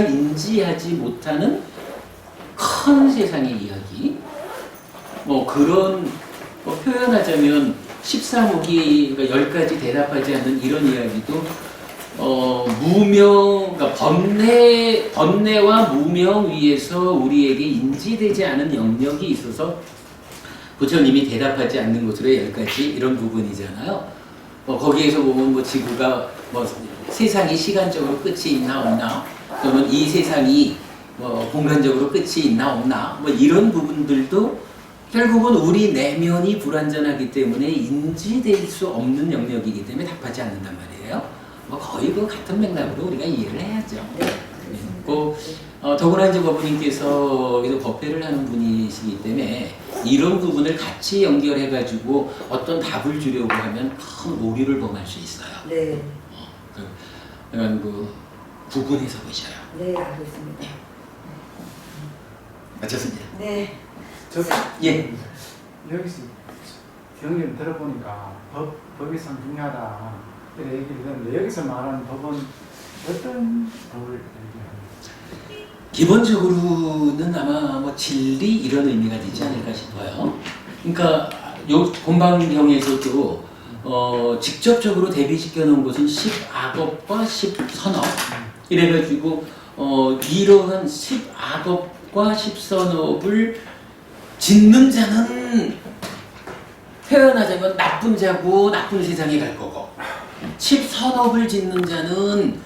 인지하지 못하는 큰 세상의 이야기 뭐 그런 표현하자면 13호기 그러니까 10가지 대답하지 않는 이런 이야기도 그러니까 번뇌와 무명 위에서 우리에게 인지되지 않은 영역이 있어서 부처님이 대답하지 않는 것으로 10가지 이런 부분이잖아요. 거기에서 보면 뭐 지구가 뭐 세상이 시간적으로 끝이 있나 없나 그러면 이 세상이 뭐 공간적으로 끝이 있나 없나 뭐 이런 부분들도 결국은 우리 내면이 불완전하기 때문에 인지될 수 없는 영역이기 때문에 답하지 않는단 말이에요. 뭐 거의 그 같은 맥락으로 우리가 이해를 해야죠. 더구나 이제 법부님께서 법회를 하는 분이시기 때문에 이런 부분을 같이 연결해가지고 어떤 답을 주려고 하면 큰 오류를 범할 수 있어요. 네. 그러니까 그 구분해서 보셔요. 네, 알겠습니다. 맞췄습니다. 네. 예. 여기서 경륜 들어보니까 법이 참 중요하다 이렇게 얘기를 했는데 여기서 말하는 법은 어떤 법을 얘기합니까? 기본적으로는 아마 뭐 진리 이런 의미가 되지 않을까 싶어요. 그러니까 요 본방경에서도 직접적으로 대비시켜 놓은 것은 10악업과 10선업 이래가지고 이러한 10악업과 10선업을 짓는 자는 표현하자면 나쁜 자고 나쁜 세상에 갈 거고 10선업을 짓는 자는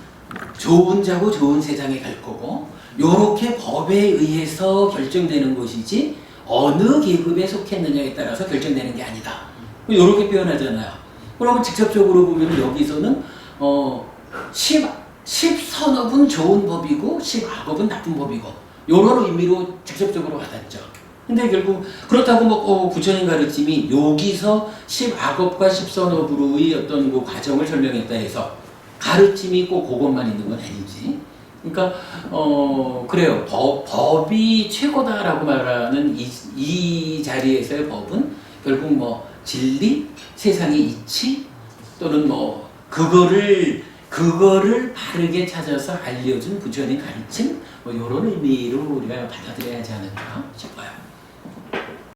좋은 자고 좋은 세상에 갈 거고 요렇게 법에 의해서 결정되는 것이지 어느 계급에 속했느냐에 따라서 결정되는 게 아니다. 요렇게 표현하잖아요. 그러면 직접적으로 보면 여기서는 10선업은 좋은 법이고 10악업은 나쁜 법이고 요런 의미로 직접적으로 와닿죠. 근데 결국 그렇다고 뭐 부처님 가르침이 여기서 10악업과 10선업으로의 어떤 그 과정을 설명했다 해서 가르침이 꼭 그것만 있는 건 아니지. 그러니까 그래요. 법이 최고다라고 말하는 이 자리에서의 법은 결국 뭐 진리, 세상의 이치 또는 뭐 그거를 바르게 찾아서 알려준 부처님 가르침 뭐 이런 의미로 우리가 받아들여야 하지 않을까 싶어요.